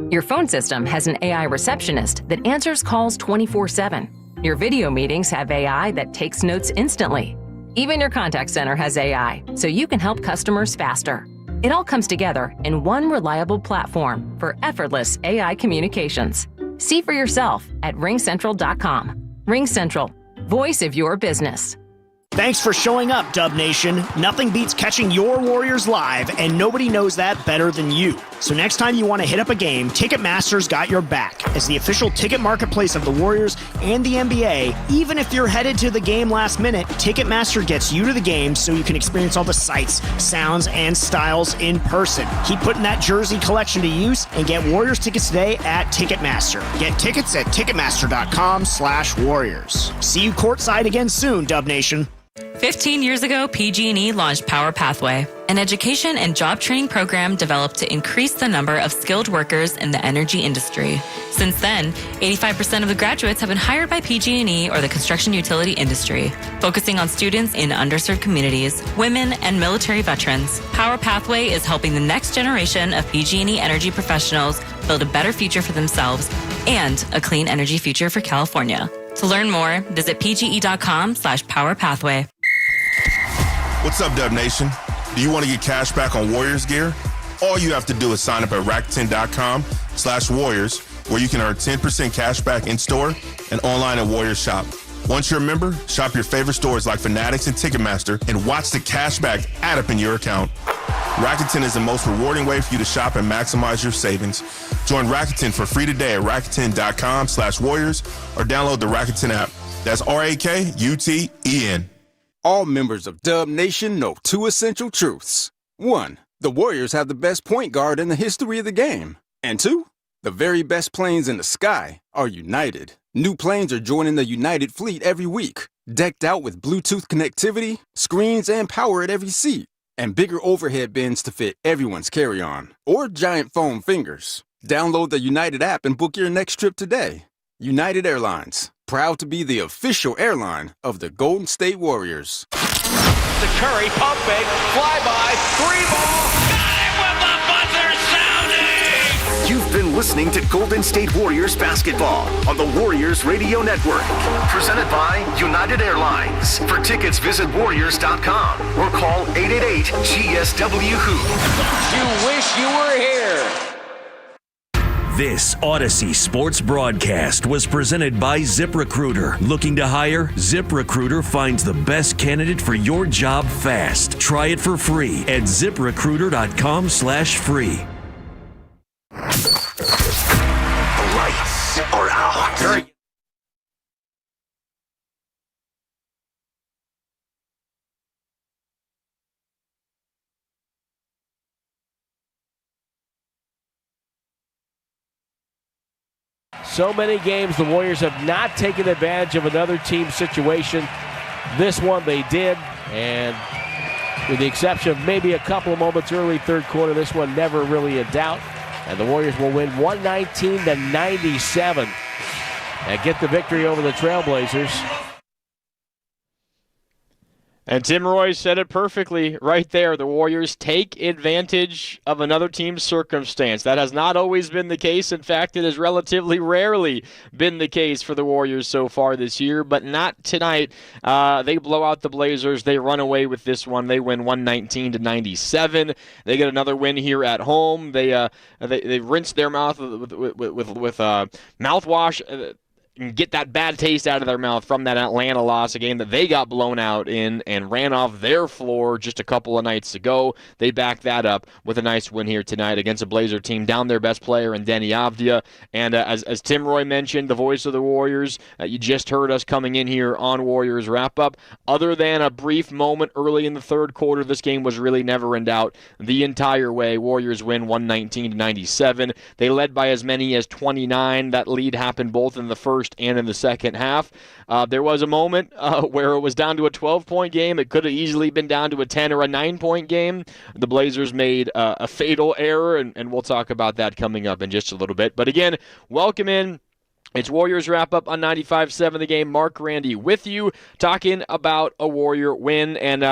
Your phone system has an AI receptionist that answers calls 24/7. Your video meetings have AI that takes notes instantly. Even your contact center has AI, so you can help customers faster. It all comes together in one reliable platform for effortless AI communications. See for yourself at ringcentral.com. RingCentral, voice of your business. Thanks for showing up, Dub Nation. Nothing beats catching your Warriors live, and nobody knows that better than you. So next time you want to hit up a game, Ticketmaster's got your back. As the official ticket marketplace of the Warriors and the NBA, even if you're headed to the game last minute, Ticketmaster gets you to the game so you can experience all the sights, sounds, and styles in person. Keep putting that jersey collection to use and get Warriors tickets today at Ticketmaster. Get tickets at Ticketmaster.com/Warriors. See you courtside again soon, Dub Nation. 15 years ago, PG&E launched Power Pathway, an education and job training program developed to increase the number of skilled workers in the energy industry. Since then, 85% of the graduates have been hired by PG&E or the construction utility industry, focusing on students in underserved communities, women, and military veterans. Power Pathway is helping the next generation of PG&E energy professionals build a better future for themselves and a clean energy future for California. To learn more, visit pge.com/powerpathway. What's up, Dub Nation? Do you want to get cash back on Warriors gear? All you have to do is sign up at Rakuten.com/Warriors, where you can earn 10% cash back in store and online at Warriors Shop. Once you're a member, shop your favorite stores like Fanatics and Ticketmaster and watch the cash back add up in your account. Rakuten is the most rewarding way for you to shop and maximize your savings. Join Rakuten for free today at Rakuten.com/Warriors or download the Rakuten app. That's RAKUTEN. All members of Dub Nation know 2 essential truths. 1, the Warriors have the best point guard in the history of the game. And 2, the very best planes in the sky are United. New planes are joining the United fleet every week, decked out with Bluetooth connectivity, screens, and power at every seat, and bigger overhead bins to fit everyone's carry-on, or giant foam fingers. Download the United app and book your next trip today. United Airlines, proud to be the official airline of the Golden State Warriors. To Curry, pump fake, fly-by, 3-ball, got it with the buzzer sounding! You've been listening to Golden State Warriors basketball on the Warriors Radio Network. Presented by United Airlines. For tickets, visit Warriors.com or call 888-GSW-HOOP. You wish you were here. This Odyssey Sports broadcast was presented by ZipRecruiter. Looking to hire? ZipRecruiter finds the best candidate for your job fast. Try it for free at ZipRecruiter.com/free. The lights are out. So many games the Warriors have not taken advantage of another team situation. This one they did, and with the exception of maybe a couple of moments early third quarter, this one never really in doubt. And the Warriors will win 119-97 and get the victory over the Trailblazers. And Tim Roy said it perfectly right there. The Warriors take advantage of another team's circumstance. That has not always been the case. In fact, it has relatively rarely been the case for the Warriors so far this year, but not tonight. They blow out the Blazers. They run away with this one. They win 119-97. They get another win here at home. They rinse their mouth with mouthwash. And get that bad taste out of their mouth from that Atlanta loss, a game that they got blown out in and ran off their floor just a couple of nights ago. They back that up with a nice win here tonight against a Blazer team down their best player in Deni Avdija. And as Tim Roy mentioned, the voice of the Warriors, you just heard us coming in here on Warriors Wrap-Up. Other than a brief moment early in the third quarter, this game was really never in doubt the entire way. Warriors win 119-97. They led by as many as 29. That lead happened both in the first and in the second half. There was a moment where it was down to a 12-point game. It could have easily been down to a 10 or a 9-point game. The Blazers made a fatal error, and we'll talk about that coming up in just a little bit. But again, welcome in. It's Warriors Wrap-Up on 95.7 The Game. Mark Randy with you, talking about a Warrior win. And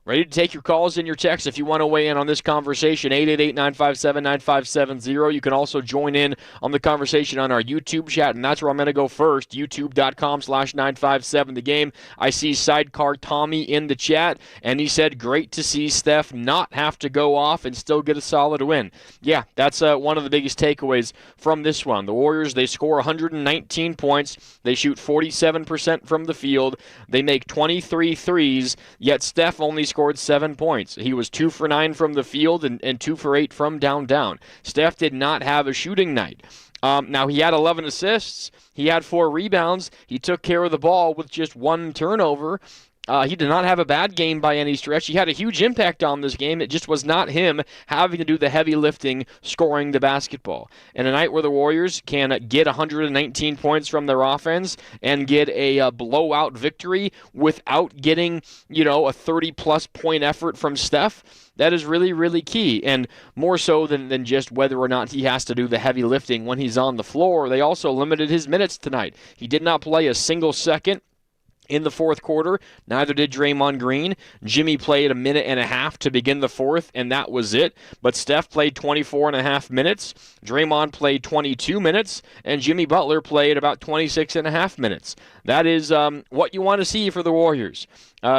Ready to take your calls and your texts if you want to weigh in on this conversation. 888-957-9570. You can also join in on the conversation on our YouTube chat, and that's where I'm going to go first, youtube.com/957thegame. I see Sidecar Tommy in the chat, and he said, great to see Steph not have to go off and still get a solid win. Yeah, that's one of the biggest takeaways from this one. The Warriors, they score 119 points. They shoot 47% from the field. They make 23 threes, yet Steph only scored 7 points. He was 2 for 9 from the field and 2 for 8 from downtown. Steph did not have a shooting night. Now, he had 11 assists. He had 4 rebounds. He took care of the ball with just 1 turnover. He did not have a bad game by any stretch. He had a huge impact on this game. It just was not him having to do the heavy lifting, scoring the basketball. And a night where the Warriors can get 119 points from their offense and get a blowout victory without getting, a 30-plus point effort from Steph, that is really, really key. And more so than just whether or not he has to do the heavy lifting when he's on the floor, they also limited his minutes tonight. He did not play a single second in the fourth quarter. Neither did Draymond Green. Jimmy played a minute and a half to begin the fourth, and that was it. But Steph played 24 and a half minutes. Draymond played 22 minutes, and Jimmy Butler played about 26 and a half minutes. That is what you want to see for the Warriors.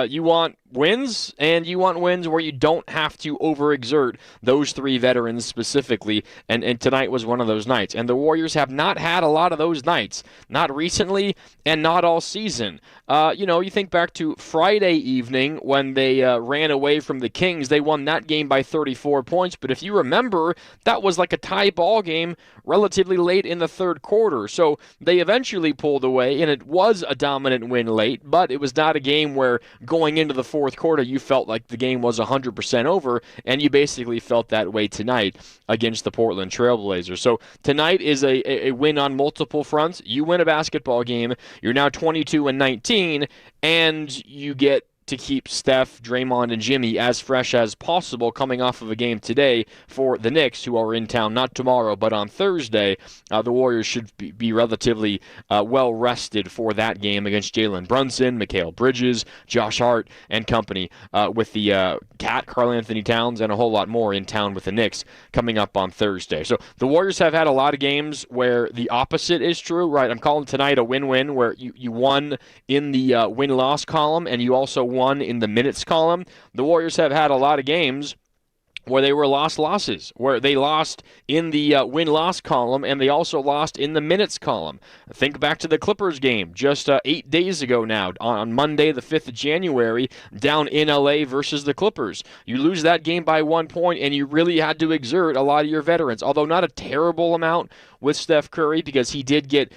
You want wins, and you want wins where you don't have to overexert those 3 veterans specifically, and tonight was one of those nights. And the Warriors have not had a lot of those nights, not recently and not all season. You think back to Friday evening when they ran away from the Kings. They won that game by 34 points, but if you remember, that was like a tie ball game relatively late in the third quarter. So they eventually pulled away, and it was a dominant win late, but it was not a game where going into the fourth quarter, you felt like the game was 100% over, and you basically felt that way tonight against the Portland Trailblazers. So tonight is a win on multiple fronts. You win a basketball game, you're now 22-19, and you get to keep Steph, Draymond, and Jimmy as fresh as possible coming off of a game today for the Knicks, who are in town not tomorrow, but on Thursday. The Warriors should be relatively well-rested for that game against Jalen Brunson, Mikal Bridges, Josh Hart, and company, with the Cat, Karl-Anthony Towns, and a whole lot more in town with the Knicks coming up on Thursday. So the Warriors have had a lot of games where the opposite is true, right? I'm calling tonight a win-win, where you won in the win-loss column, and you also won in the minutes column. The Warriors have had a lot of games where they were losses, where they lost in the win-loss column, and they also lost in the minutes column. Think back to the Clippers game just 8 days ago now, on Monday, the 5th of January, down in L.A. versus the Clippers. You lose that game by 1 point, and you really had to exert a lot of your veterans, although not a terrible amount with Steph Curry, because he did get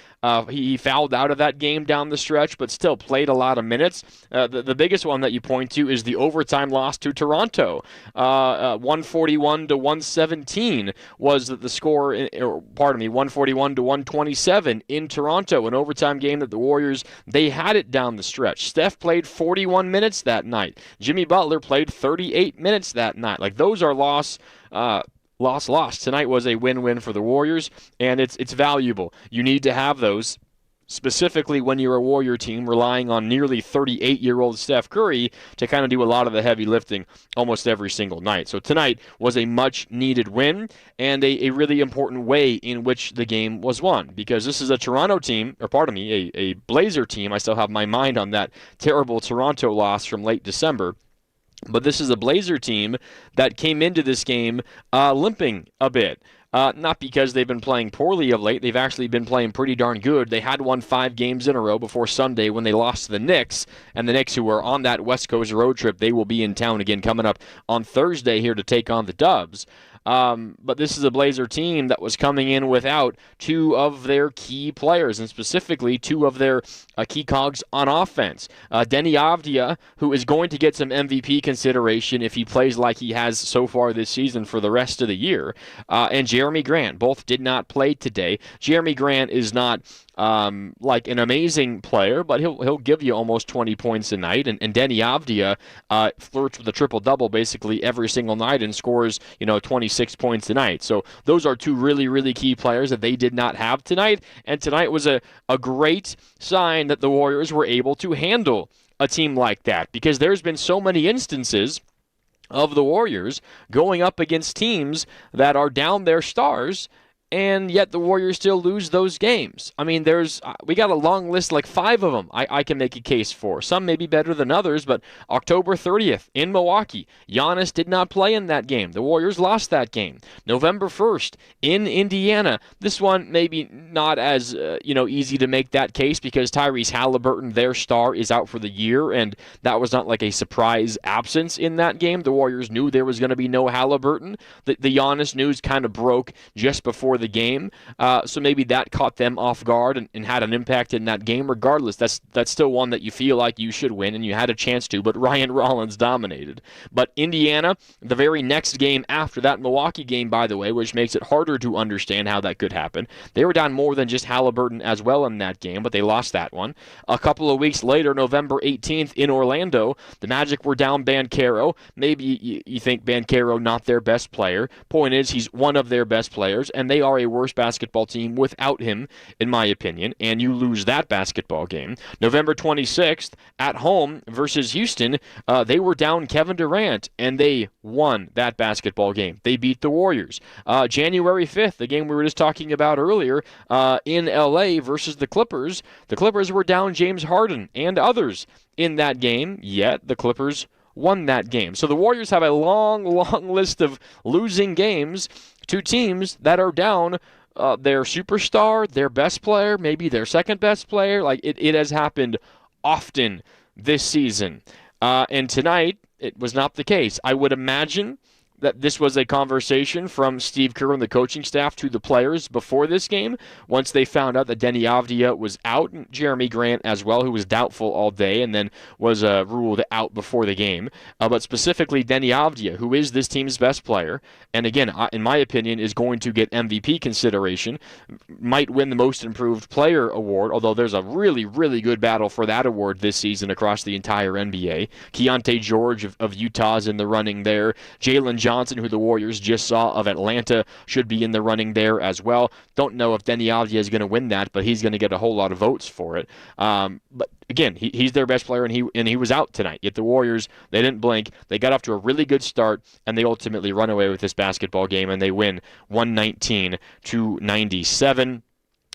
he fouled out of that game down the stretch, but still played a lot of minutes. The biggest one that you point to is the overtime loss to Toronto. 141-117 was the score, 141-127 in Toronto, an overtime game that the Warriors, they had it down the stretch. Steph played 41 minutes that night. Jimmy Butler played 38 minutes that night. Like, those are loss. Tonight was a win-win for the Warriors, and it's valuable. You need to have those, specifically when you're a Warrior team relying on nearly 38-year-old Steph Curry to kind of do a lot of the heavy lifting almost every single night. So tonight was a much-needed win and a really important way in which the game was won, because this is a Toronto team, a Blazer team. I still have my mind on that terrible Toronto loss from late December. But this is a Blazer team that came into this game limping a bit. Not because they've been playing poorly of late. They've actually been playing pretty darn good. They had won 5 games in a row before Sunday when they lost to the Knicks. And the Knicks, who are on that West Coast road trip, they will be in town again coming up on Thursday here to take on the Dubs. But this is a Blazer team that was coming in without 2 of their key players, and specifically 2 of their key cogs on offense. Deni Avdija, who is going to get some MVP consideration if he plays like he has so far this season for the rest of the year, and Jeremy Grant. Both did not play today. Jeremy Grant is not like an amazing player, but he'll give you almost 20 points a night. And Deni Avdija flirts with a triple-double basically every single night and scores 26 points a night. So those are 2 really, really key players that they did not have tonight. And tonight was a great sign that the Warriors were able to handle a team like that, because there's been so many instances of the Warriors going up against teams that are down their stars, and yet the Warriors still lose those games. I mean, we got a long list, like 5 of them I can make a case for. Some may be better than others, but October 30th in Milwaukee, Giannis did not play in that game. The Warriors lost that game. November 1st in Indiana. This one maybe not as easy to make that case because Tyrese Halliburton, their star, is out for the year, and that was not like a surprise absence in that game. The Warriors knew there was going to be no Halliburton. The Giannis news kind of broke just before the game, so maybe that caught them off guard and had an impact in that game. Regardless, that's still one that you feel like you should win, and you had a chance to, but Ryan Rollins dominated. But Indiana, the very next game after that Milwaukee game, by the way, which makes it harder to understand how that could happen, they were down more than just Halliburton as well in that game, but they lost that one. A couple of weeks later, November 18th in Orlando, the Magic were down Banchero. Maybe you think Banchero not their best player. Point is, he's one of their best players, and they are a worse basketball team without him, in my opinion, and you lose that basketball game. November 26th, at home versus Houston, they were down Kevin Durant, and they won that basketball game. They beat the Warriors. January 5th, the game we were just talking about earlier, in L.A. versus the Clippers were down James Harden and others in that game, yet the Clippers won that game. So the Warriors have a long list of losing games to teams that are down their superstar, their best player, maybe their second best player. Like it has happened often this season. And tonight, it was not the case. I would imagine that this was a conversation from Steve Kerr and the coaching staff to the players before this game, once they found out that Deni Avdija was out, and Jeremy Grant as well, who was doubtful all day and then was ruled out before the game. But specifically Deni Avdija, who is this team's best player, and again, in my opinion, is going to get MVP consideration, might win the Most Improved Player award, although there's a really, really good battle for that award this season across the entire NBA. Keontae George of Utah's in the running there. Jalen Johnson, who the Warriors just saw of Atlanta, should be in the running there as well. Don't know if Deni Avdija is going to win that, but he's going to get a whole lot of votes for it. But again, he's their best player, and he was out tonight. Yet the Warriors, they didn't blink. They got off to a really good start, and they ultimately run away with this basketball game, and they win 119-97.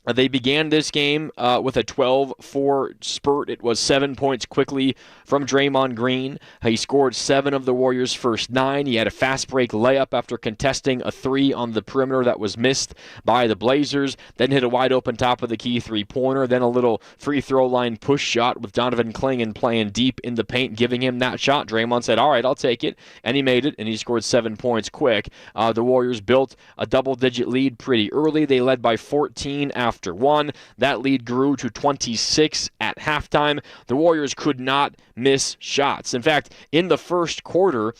They began this game with a 12-4 spurt. It was 7 points quickly from Draymond Green. He scored 7 of the Warriors' first 9. He had a fast break layup after contesting a 3 on the perimeter that was missed by the Blazers. Then hit a wide-open top-of-the-key three-pointer. Then a little free-throw line push shot with Donovan Clingan playing deep in the paint, giving him that shot. Draymond said, all right, I'll take it. And he made it, and he scored 7 points quick. The Warriors built a double-digit lead pretty early. They led by 14 after 1. That lead grew to 26 at halftime. The Warriors could not miss shots. In fact, in the first quarter,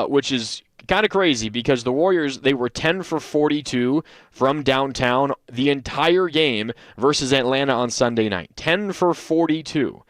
which is kind of crazy because the Warriors, they were 10 for 42 from downtown the entire game versus Atlanta on Sunday night. 10 for 42.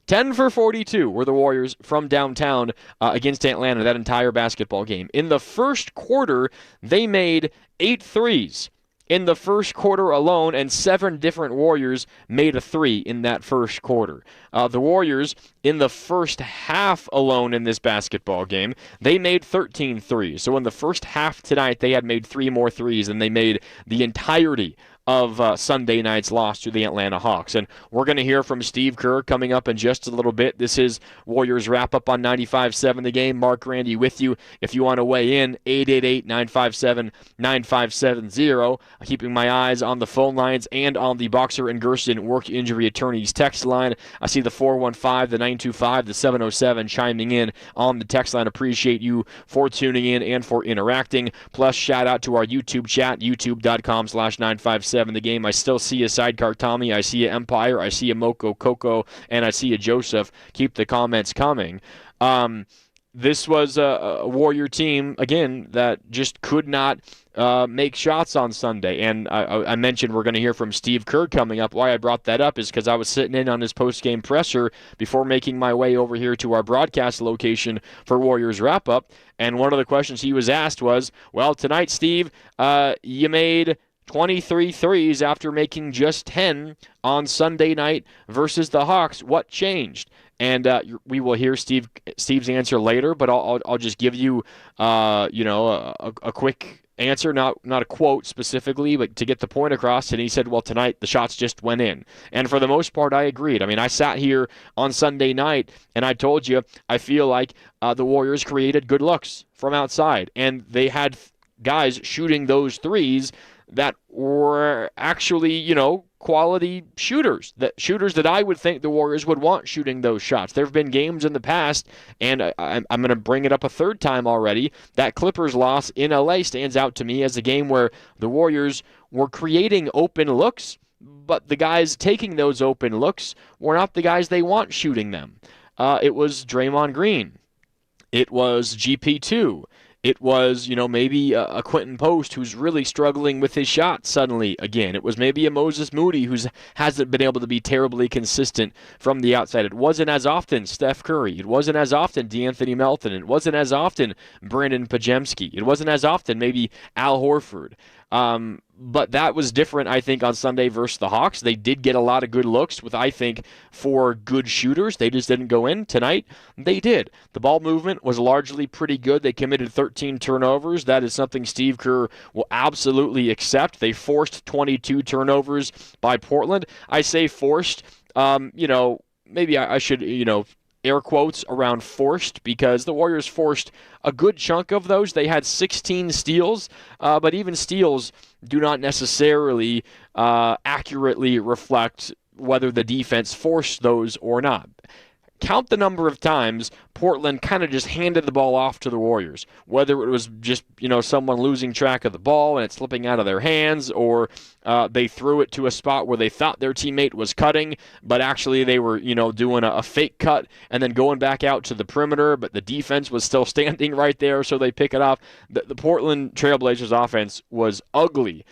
10 for 42 were the Warriors from downtown against Atlanta that entire basketball game. In the first quarter, they made 8 threes. In the first quarter alone, and 7 different Warriors made a 3 in that first quarter. The Warriors, in the first half alone in this basketball game, they made 13 threes. So in the first half tonight, they had made 3 more threes than they made the entirety of Sunday night's loss to the Atlanta Hawks. And we're going to hear from Steve Kerr coming up in just a little bit. This is Warriors Wrap-Up on 95.7 The Game. Mark Randy with you. If you want to weigh in, 888-957-9570. Keeping my eyes on the phone lines and on the Boxer and Gerson Work Injury Attorneys text line. I see the 415, the 925, the 707 chiming in on the text line. Appreciate you for tuning in and for interacting. Plus, shout out to our YouTube chat, youtube.com/957 The Game. I still see a Sidecar Tommy, I see a Empire, I see a Moko Coco, and I see a Joseph. Keep the comments coming. This was a Warrior team, again, that just could not make shots on Sunday. And I mentioned we're going to hear from Steve Kerr coming up. Why I brought that up is because I was sitting in on his post-game presser before making my way over here to our broadcast location for Warriors Wrap-Up. And one of the questions he was asked was, well, tonight, Steve, you made 23 threes after making just 10 on Sunday night versus the Hawks. What changed? And we will hear Steve's answer later, but I'll just give you, a quick answer, not a quote specifically, but to get the point across. And he said, well, tonight the shots just went in. And for the most part, I agreed. I mean, I sat here on Sunday night and I told you I feel like the Warriors created good looks from outside, and they had guys shooting those threes that were actually, quality shooters that I would think the Warriors would want shooting those shots. There have been games in the past, and I'm going to bring it up a third time already, that Clippers loss in LA stands out to me as a game where the Warriors were creating open looks, but the guys taking those open looks were not the guys they want shooting them. It was Draymond Green. It was GP2. It was, maybe a Quentin Post who's really struggling with his shot suddenly again. It was maybe a Moses Moody who hasn't been able to be terribly consistent from the outside. It wasn't as often Steph Curry. It wasn't as often De'Anthony Melton. It wasn't as often Brandon Pajemski. It wasn't as often maybe Al Horford. But that was different, I think, on Sunday versus the Hawks. They did get a lot of good looks with, I think, 4 good shooters. They just didn't go in. Tonight, they did. The ball movement was largely pretty good. They committed 13 turnovers. That is something Steve Kerr will absolutely accept. They forced 22 turnovers by Portland. I say forced. Maybe I should, air quotes around forced, because the Warriors forced a good chunk of those. They had 16 steals, but even steals do not necessarily accurately reflect whether the defense forced those or not. Count the number of times Portland kind of just handed the ball off to the Warriors, whether it was just, someone losing track of the ball and it slipping out of their hands, or they threw it to a spot where they thought their teammate was cutting, but actually they were, doing a fake cut and then going back out to the perimeter, but the defense was still standing right there, so they pick it off. The Portland Trailblazers offense was ugly.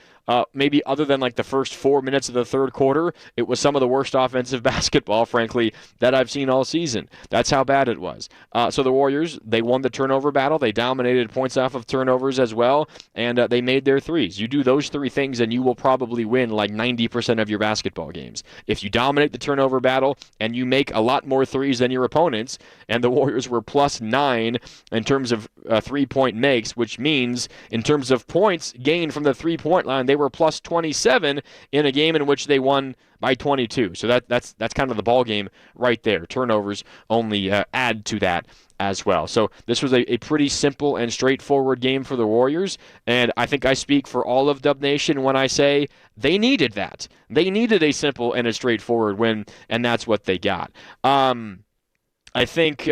Maybe other than like the first 4 minutes of the third quarter, it was some of the worst offensive basketball, frankly, that I've seen all season. That's how bad it was. So the Warriors, they won the turnover battle. They dominated points off of turnovers as well, and they made their threes. You do those 3 things, and you will probably win like 90% of your basketball games. If you dominate the turnover battle and you make a lot more threes than your opponents, and the Warriors were +9 in terms of 3-point makes, which means in terms of points gained from the 3-point line, they were +27 in a game in which they won by 22. So that's kind of the ball game right there. Turnovers only add to that as well. So this was a pretty simple and straightforward game for the Warriors, and I think I speak for all of Dub Nation when I say they needed that. They needed a simple and a straightforward win, and that's what they got. I think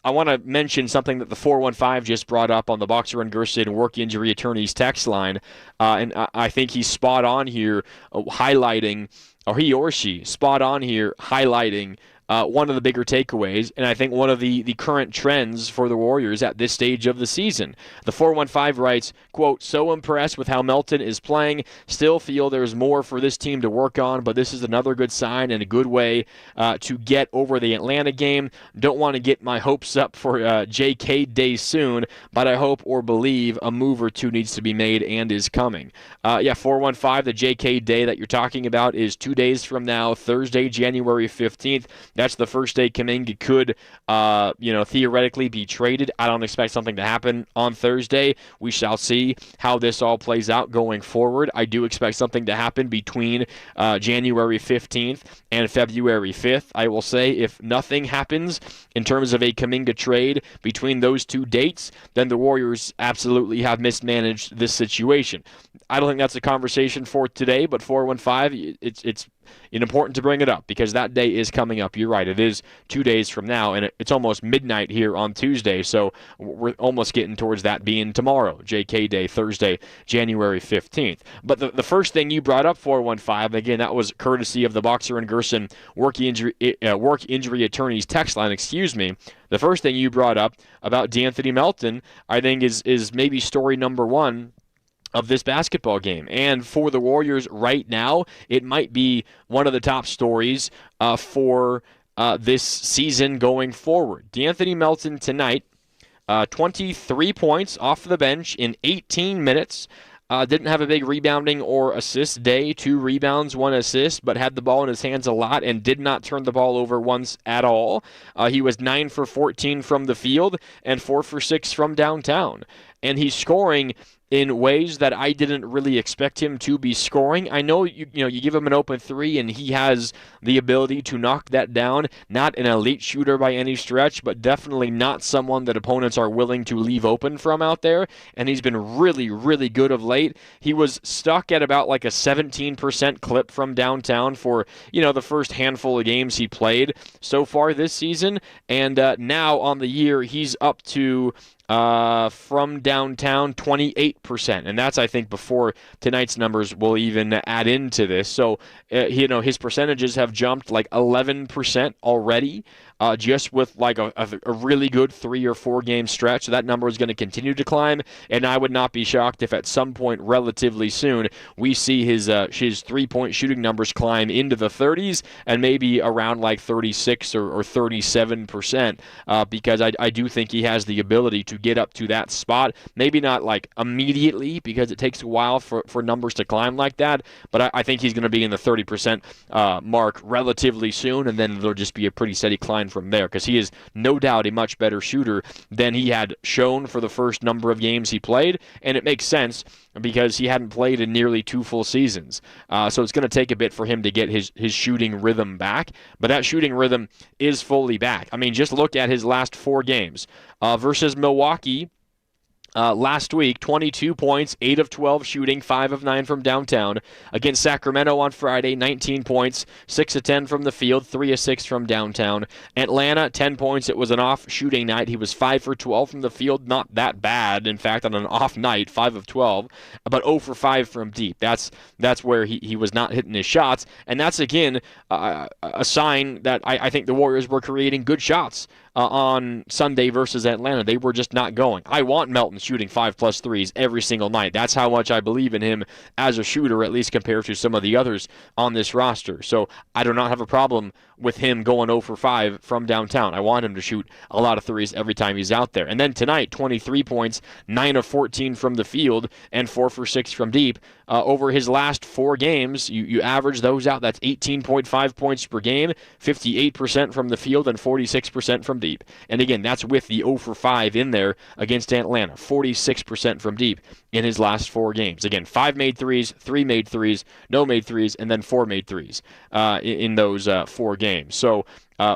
I want to mention something that the 415 just brought up on the Boxer and Gerson Work Injury Attorneys text line, and I think he's spot on here highlighting, or he or she, spot on here highlighting one of the bigger takeaways, and I think one of the current trends for the Warriors at this stage of the season. The 415 writes, quote, "So impressed with how Melton is playing. Still feel there's more for this team to work on, but this is another good sign and a good way to get over the Atlanta game. Don't want to get my hopes up for J.K. Day soon, but I hope or believe a move or two needs to be made and is coming." 415, the J.K. Day that you're talking about is 2 days from now, Thursday, January 15th. That's the first day Kuminga could, theoretically be traded. I don't expect something to happen on Thursday. We shall see how this all plays out going forward. I do expect something to happen between January 15th and February 5th. I will say if nothing happens in terms of a Kuminga trade between those 2 dates, then the Warriors absolutely have mismanaged this situation. I don't think that's a conversation for today, but 415, it's important to bring it up because that day is coming up. You're right. It is 2 days from now, and it's almost midnight here on Tuesday, so we're almost getting towards that being tomorrow, JK Day, Thursday, January 15th. But the first thing you brought up, 415, again, that was courtesy of the Boxer and Gerson Work Injury Attorneys text line, The first thing you brought up about De'Anthony Melton, I think, is maybe story number 1 of this basketball game. And for the Warriors right now, it might be one of the top stories for this season going forward. De'Anthony Melton tonight, 23 points off the bench in 18 minutes. Didn't have a big rebounding or assist day, 2 rebounds, 1 assist, but had the ball in his hands a lot and did not turn the ball over once at all. He was 9 for 14 from the field and 4 for 6 from downtown. And he's scoring in ways that I didn't really expect him to be scoring. I know you give him an open 3 and he has the ability to knock that down. Not an elite shooter by any stretch, but definitely not someone that opponents are willing to leave open from out there. And he's been really, really good of late. He was stuck at about like a 17% clip from downtown for, the first handful of games he played so far this season. And now on the year, he's up to from downtown, 28%. And that's, I think, before tonight's numbers will even add into this. So, his percentages have jumped like 11% already, just with like a really good 3 or 4 game stretch. So that number is going to continue to climb. And I would not be shocked if at some point relatively soon we see his 3-point shooting numbers climb into the 30s and maybe around like 36 or 37%, because I do think he has the ability to get up to that spot. Maybe not like immediately, because it takes a while for numbers to climb like that, but I think he's going to be in the 30% mark relatively soon, and then there'll just be a pretty steady climb from there, because he is no doubt a much better shooter than he had shown for the first number of games he played, and it makes sense because he hadn't played in nearly 2 full seasons. So it's going to take a bit for him to get his shooting rhythm back, but that shooting rhythm is fully back. I mean, just look at his last 4 games. Versus Milwaukee last week, 22 points, 8 of 12 shooting, 5 of 9 from downtown. Against Sacramento on Friday, 19 points, 6 of 10 from the field, 3 of 6 from downtown. Atlanta, 10 points. It was an off shooting night. He was 5 for 12 from the field, not that bad. In fact, on an off night, 5 of 12, but 0 for 5 from deep. That's where he was not hitting his shots, and that's, again, a sign that I think the Warriors were creating good shots on Sunday versus Atlanta. They were just not going. I want Melton shooting 5+ threes every single night. That's how much I believe in him as a shooter, at least compared to some of the others on this roster. So I do not have a problem with him going 0 for 5 from downtown. I want him to shoot a lot of threes every time he's out there. And then tonight, 23 points, 9 of 14 from the field, and 4 for 6 from deep. Over his last 4 games, you average those out. That's 18.5 points per game, 58% from the field, and 46% from deep. And again, that's with the 0 for 5 in there against Atlanta, 46% from deep in his last 4 games. Again, 5 made threes, 3 made threes, no made threes, and then 4 made threes in those 4 games. So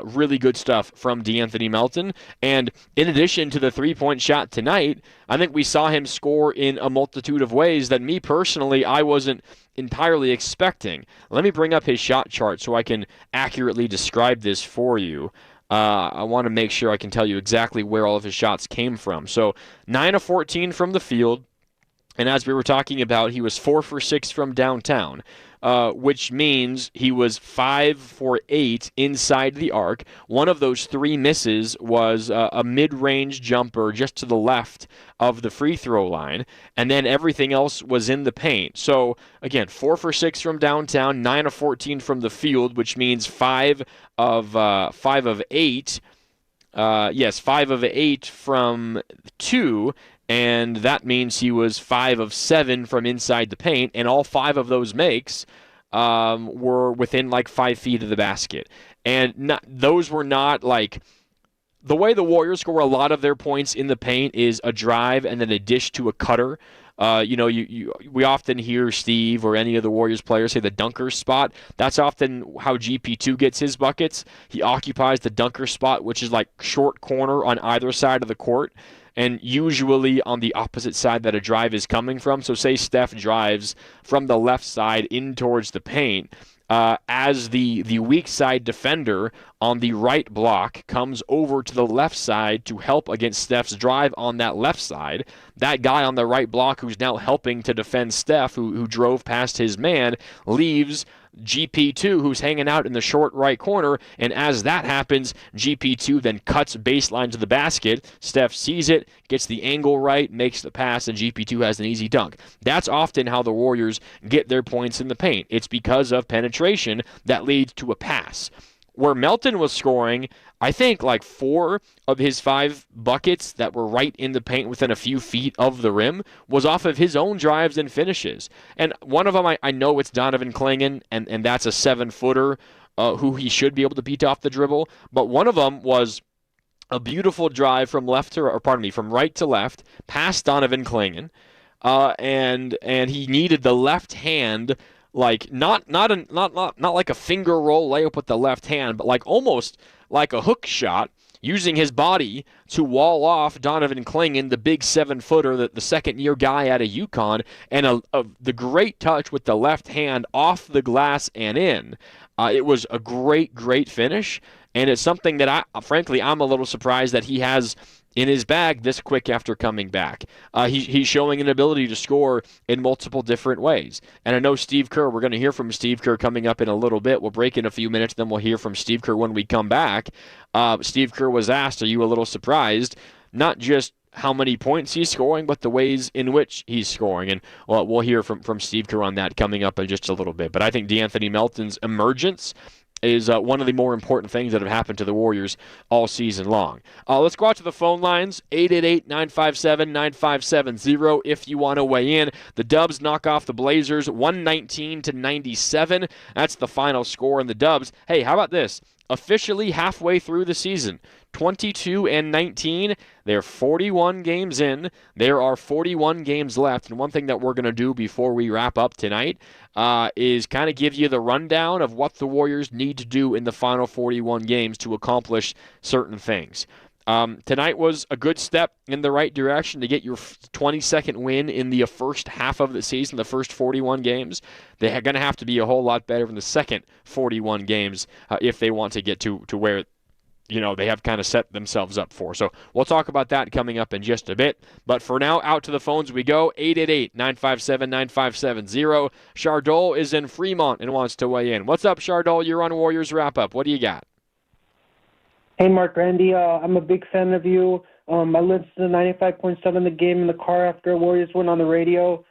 really good stuff from DeAnthony Melton. And in addition to the 3-point shot tonight, I think we saw him score in a multitude of ways that me personally, I wasn't entirely expecting. Let me bring up his shot chart so I can accurately describe this for you. I want to make sure I can tell you exactly where all of his shots came from. So 9 of 14 from the field. And as we were talking about, he was 4 for 6 from downtown, which means he was 5 for 8 inside the arc. One of those 3 misses was a mid-range jumper just to the left of the free throw line, and then everything else was in the paint. So, again, 4 for 6 from downtown, 9 of 14 from the field, which means 5 of 8. 5 of 8 from 2. And that means he was 5 of 7 from inside the paint, and all 5 of those makes were within like 5 feet of the basket. And those were not like... The way the Warriors score a lot of their points in the paint is a drive and then a dish to a cutter. We often hear Steve or any of the Warriors players say the dunker spot. That's often how GP2 gets his buckets. He occupies the dunker spot, which is like short corner on either side of the court, and usually on the opposite side that a drive is coming from. So say Steph drives from the left side in towards the paint. As the weak side defender on the right block comes over to the left side to help against Steph's drive on that left side, that guy on the right block who's now helping to defend Steph, who drove past his man, leaves GP2, who's hanging out in the short right corner, and as that happens, GP2 then cuts baseline to the basket. Steph sees it, gets the angle right, makes the pass, and GP2 has an easy dunk. That's often how the Warriors get their points in the paint. It's because of penetration that leads to a pass. where Melton was scoring, I think like 4 of his 5 buckets that were right in the paint within a few feet of the rim was off of his own drives and finishes. And one of them, I know it's Donovan Clingan, and that's a 7-footer who he should be able to beat off the dribble. But one of them was a beautiful drive from from right to left, past Donovan Clingan, and he needed the left hand. Like not like a finger roll layup with the left hand, but like almost like a hook shot, using his body to wall off Donovan Clingan, the big 7-footer, the second-year guy out of UConn, and the great touch with the left hand off the glass and in. It was a great finish, and it's something that I'm a little surprised that he has in his bag this quick after coming back. He's showing an ability to score in multiple different ways. And I know Steve Kerr, we're going to hear from Steve Kerr coming up in a little bit. We'll break in a few minutes, then we'll hear from Steve Kerr when we come back. Steve Kerr was asked, are you a little surprised? Not just how many points he's scoring, but the ways in which he's scoring. And we'll hear from Steve Kerr on that coming up in just a little bit. But I think DeAnthony Melton's emergence is one of the more important things that have happened to the Warriors all season long. Let's go out to the phone lines, 888-957-9570 if you want to weigh in. The Dubs knock off the Blazers 119-97. That's the final score in the Dubs. Hey, how about this? Officially halfway through the season, 22-19. They're 41 games in. There are 41 games left. And one thing that we're going to do before we wrap up tonight is kind of give you the rundown of what the Warriors need to do in the final 41 games to accomplish certain things. Tonight was a good step in the right direction to get your 22nd win in the first half of the season, the first 41 games. They're going to have to be a whole lot better in the second 41 games if they want to get to where they have kind of set themselves up for. So we'll talk about that coming up in just a bit. But for now, out to the phones we go, 888-957-9570. Chardol is in Fremont and wants to weigh in. What's up, Chardol? You're on Warriors Wrap-Up. What do you got? Hey, Mark Randy. I'm a big fan of you. I listened to 95.7 The Game in the car after Warriors went on the radio.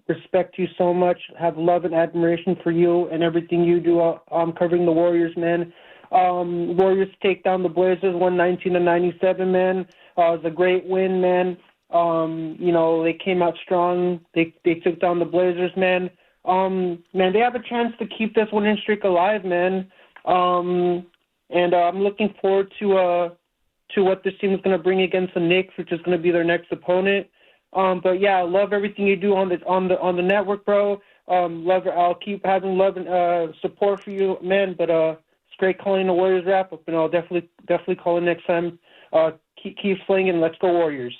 Respect you so much. Have love and admiration for you and everything you do covering the Warriors, man. Warriors take down the Blazers 119-97, man. It was a great win, man. They came out strong. They took down the Blazers, man. Man, they have a chance to keep this winning streak alive, man. And I'm looking forward to what this team is going to bring against the Knicks, which is going to be their next opponent. But yeah, I love everything you do on the network, bro. I'll keep having love and support for you, man. But it's great calling the Warriors Wrap-Up, and I'll definitely call in next time. Keep slinging, let's go Warriors.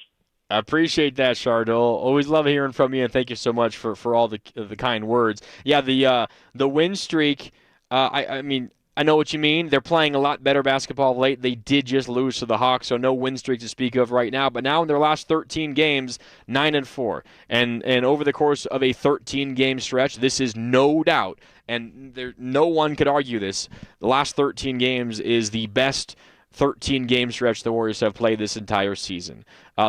I appreciate that, Chardol. Always love hearing from you, and thank you so much for all the kind words. Yeah, the win streak. I mean, I know what you mean. They're playing a lot better basketball of late. They did just lose to the Hawks, so no win streak to speak of right now. But now in their last 13 games, 9-4. And over the course of a 13-game stretch, this is no doubt, and no one could argue this, the last 13 games is the best 13-game stretch the Warriors have played this entire season.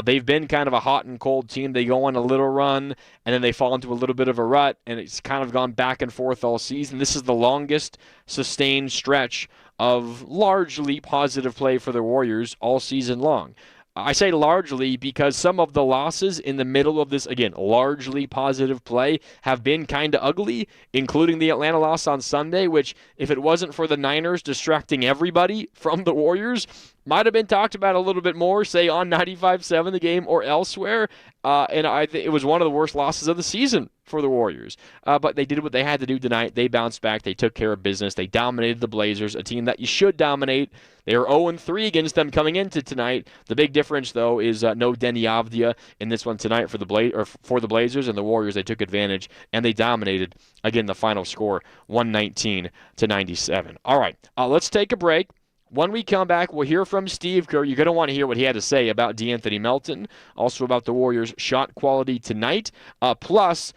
They've been kind of a hot and cold team. They go on a little run, and then they fall into a little bit of a rut, and it's kind of gone back and forth all season. This is the longest sustained stretch of largely positive play for the Warriors all season long. I say largely because some of the losses in the middle of this, again, largely positive play, have been kind of ugly, including the Atlanta loss on Sunday, which, if it wasn't for the Niners distracting everybody from the Warriors, might have been talked about a little bit more, say, on 95.7 The Game or elsewhere. And I think it was one of the worst losses of the season for the Warriors. But they did what they had to do tonight. They bounced back. They took care of business. They dominated the Blazers, a team that you should dominate. They were 0-3 against them coming into tonight. The big difference, though, is no Deni Avdija in this one tonight for the Blazers, and the Warriors. They took advantage, and they dominated. Again, the final score, 119-97. All right, let's take a break. When we come back, we'll hear from Steve Kerr. You're going to want to hear what he had to say about DeAnthony Melton, also about the Warriors' shot quality tonight. Plus,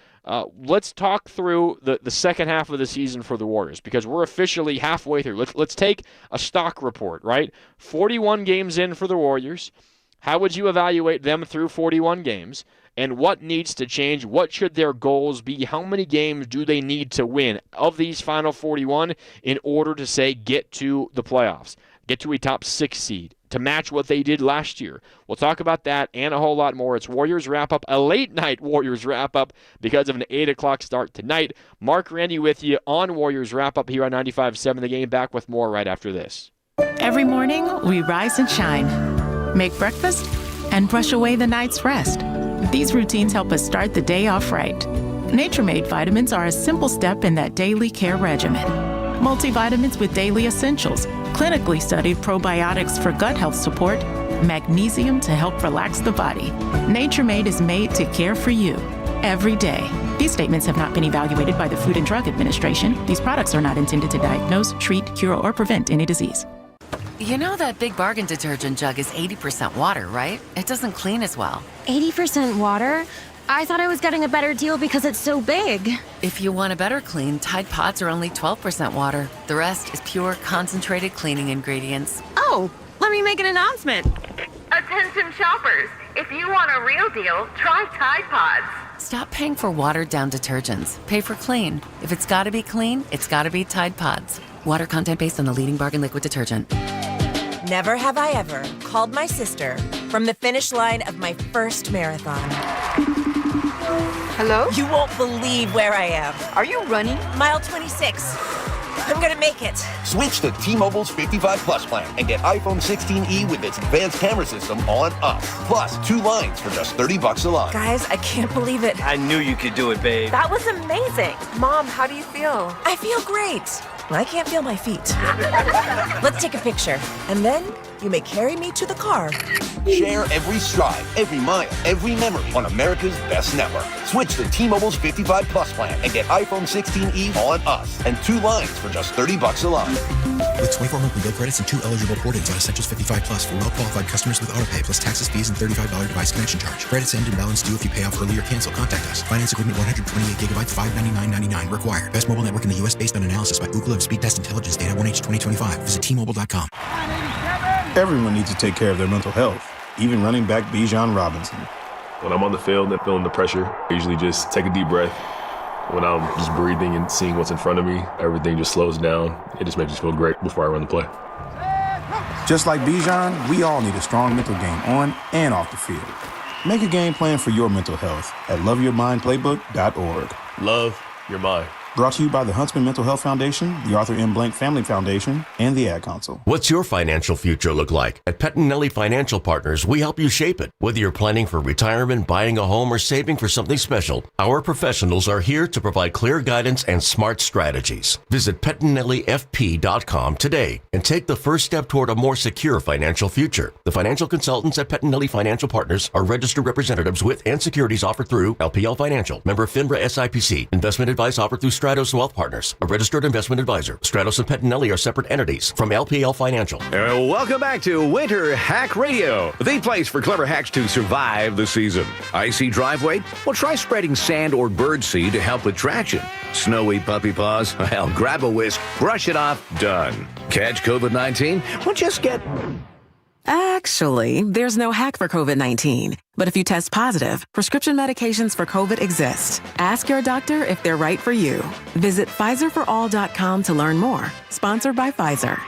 let's talk through the second half of the season for the Warriors, because we're officially halfway through. Let's take a stock report, right? 41 games in for the Warriors. How would you evaluate them through 41 games? and what needs to change. What should their goals be? How many games do they need to win of these final 41 in order to, say, get to the playoffs, get to a top 6 seed, to match what they did last year? We'll talk about that and a whole lot more. It's Warriors Wrap-Up, a late-night Warriors Wrap-Up because of an 8 o'clock start tonight. Mark Randy with you on Warriors Wrap-Up here on 95.7 The Game. Back with more right after this. Every morning, we rise and shine, make breakfast, and brush away the night's rest. These routines help us start the day off right. Nature Made vitamins are a simple step in that daily care regimen. Multivitamins with daily essentials, clinically studied probiotics for gut health support, magnesium to help relax the body. Nature Made is made to care for you every day. These statements have not been evaluated by the Food and Drug Administration. These products are not intended to diagnose, treat, cure, or prevent any disease. You know that Big Bargain detergent jug is 80% water, right? It doesn't clean as well. 80% water? I thought I was getting a better deal because it's so big. If you want a better clean, Tide Pods are only 12% water. The rest is pure, concentrated cleaning ingredients. Oh, let me make an announcement. Attention shoppers, if you want a real deal, try Tide Pods. Stop paying for watered-down detergents. Pay for clean. If it's gotta be clean, it's gotta be Tide Pods. Water content based on the leading bargain liquid detergent. Never have I ever called my sister from the finish line of my first marathon. Hello? You won't believe where I am. Are you running? Mile 26. I'm gonna make it. Switch to T-Mobile's 55 Plus plan and get iPhone 16e with its advanced camera system on us. Plus, 2 lines for just $30 a line. Guys, I can't believe it. I knew you could do it, babe. That was amazing. Mom, how do you feel? I feel great. I can't feel my feet. Let's take a picture. And then you may carry me to the car. Share every stride, every mile, every memory on America's best network. Switch to T-Mobile's 55 Plus plan and get iPhone 16e on us and 2 lines for just $30 a line. With 24 monthly bill credits and 2 eligible port-ins on Essentials 55 Plus for well-qualified customers with autopay plus taxes, fees, and $35 device connection charge. Credits end and balance due if you pay off early or cancel. Contact us. Finance agreement 128 gigabytes, $599.99 required. Best mobile network in the U.S. based on analysis by Ookla of Speed Test Intelligence data 1H 2025. Visit T-Mobile.com. Everyone needs to take care of their mental health, even running back Bijan Robinson. When I'm on the field and feeling the pressure, I usually just take a deep breath. When I'm just breathing and seeing what's in front of me, everything just slows down. It just makes me feel great before I run the play. Just like Bijan, we all need a strong mental game on and off the field. Make a game plan for your mental health at loveyourmindplaybook.org. Love your mind. Brought to you by the Huntsman Mental Health Foundation, the Arthur M. Blank Family Foundation, and the Ad Council. What's your financial future look like? At Pettinelli Financial Partners, we help you shape it. Whether you're planning for retirement, buying a home, or saving for something special, our professionals are here to provide clear guidance and smart strategies. Visit PettinelliFP.com today and take the first step toward a more secure financial future. The financial consultants at Pettinelli Financial Partners are registered representatives with and securities offered through LPL Financial, member FINRA SIPC. Investment advice offered through Stratos Wealth Partners, a registered investment advisor. Stratos and Pettinelli are separate entities from LPL Financial. Welcome back to Winter Hack Radio, the place for clever hacks to survive the season. Icy driveway? Well, try spreading sand or birdseed to help with traction. Snowy puppy paws? Well, grab a whisk, brush it off, done. Catch COVID-19? Well, just get... Actually, there's no hack for COVID-19. But if you test positive, prescription medications for COVID exist. Ask your doctor if they're right for you. Visit PfizerForAll.com to learn more. Sponsored by Pfizer.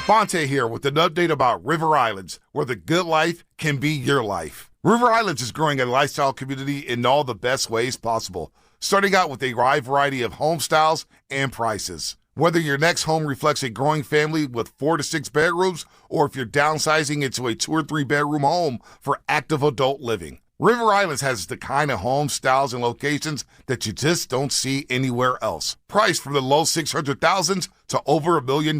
Bonte here with an update about River Islands, where the good life can be your life. River Islands is growing a lifestyle community in all the best ways possible, starting out with a wide variety of home styles and prices. Whether your next home reflects a growing family with 4 to 6 bedrooms, or if you're downsizing into a 2 or 3 bedroom home for active adult living, River Islands has the kind of home styles and locations that you just don't see anywhere else. Priced from the low $600,000s to over $1 million.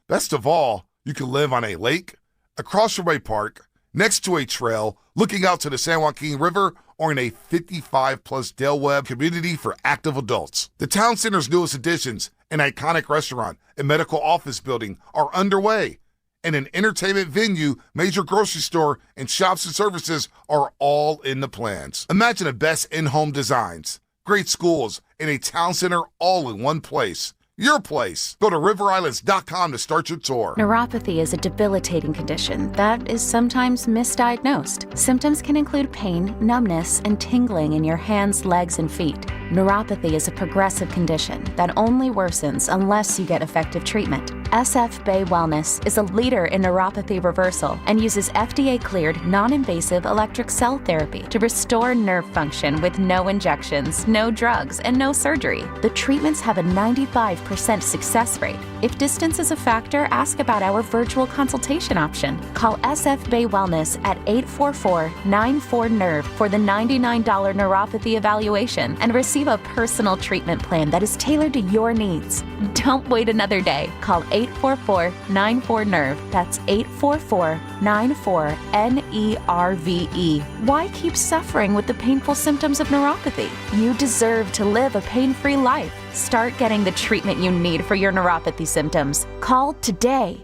Best of all, you can live on a lake, across from a park, next to a trail, looking out to the San Joaquin River, or in a 55-plus Del Webb community for active adults. The town center's newest additions, an iconic restaurant, a medical office building, are underway. And an entertainment venue, major grocery store, and shops and services are all in the plans. Imagine the best in-home designs, great schools, and a town center all in one place. Your place. Go to riverislands.com to start your tour. Neuropathy is a debilitating condition that is sometimes misdiagnosed. Symptoms can include pain, numbness, and tingling in your hands, legs, and feet. Neuropathy is a progressive condition that only worsens unless you get effective treatment. SF Bay Wellness is a leader in neuropathy reversal and uses FDA-cleared, non-invasive electric cell therapy to restore nerve function with no injections, no drugs, and no surgery. The treatments have a 95% success rate. If distance is a factor, ask about our virtual consultation option. Call SF Bay Wellness at 844-94-NERVE for the $99 neuropathy evaluation and receive a personal treatment plan that is tailored to your needs. Don't wait another day. Call 844-94-NERVE. That's 844-94-NERVE. Why keep suffering with the painful symptoms of neuropathy? You deserve to live a pain-free life. Start getting the treatment you need for your neuropathy symptoms. Call today.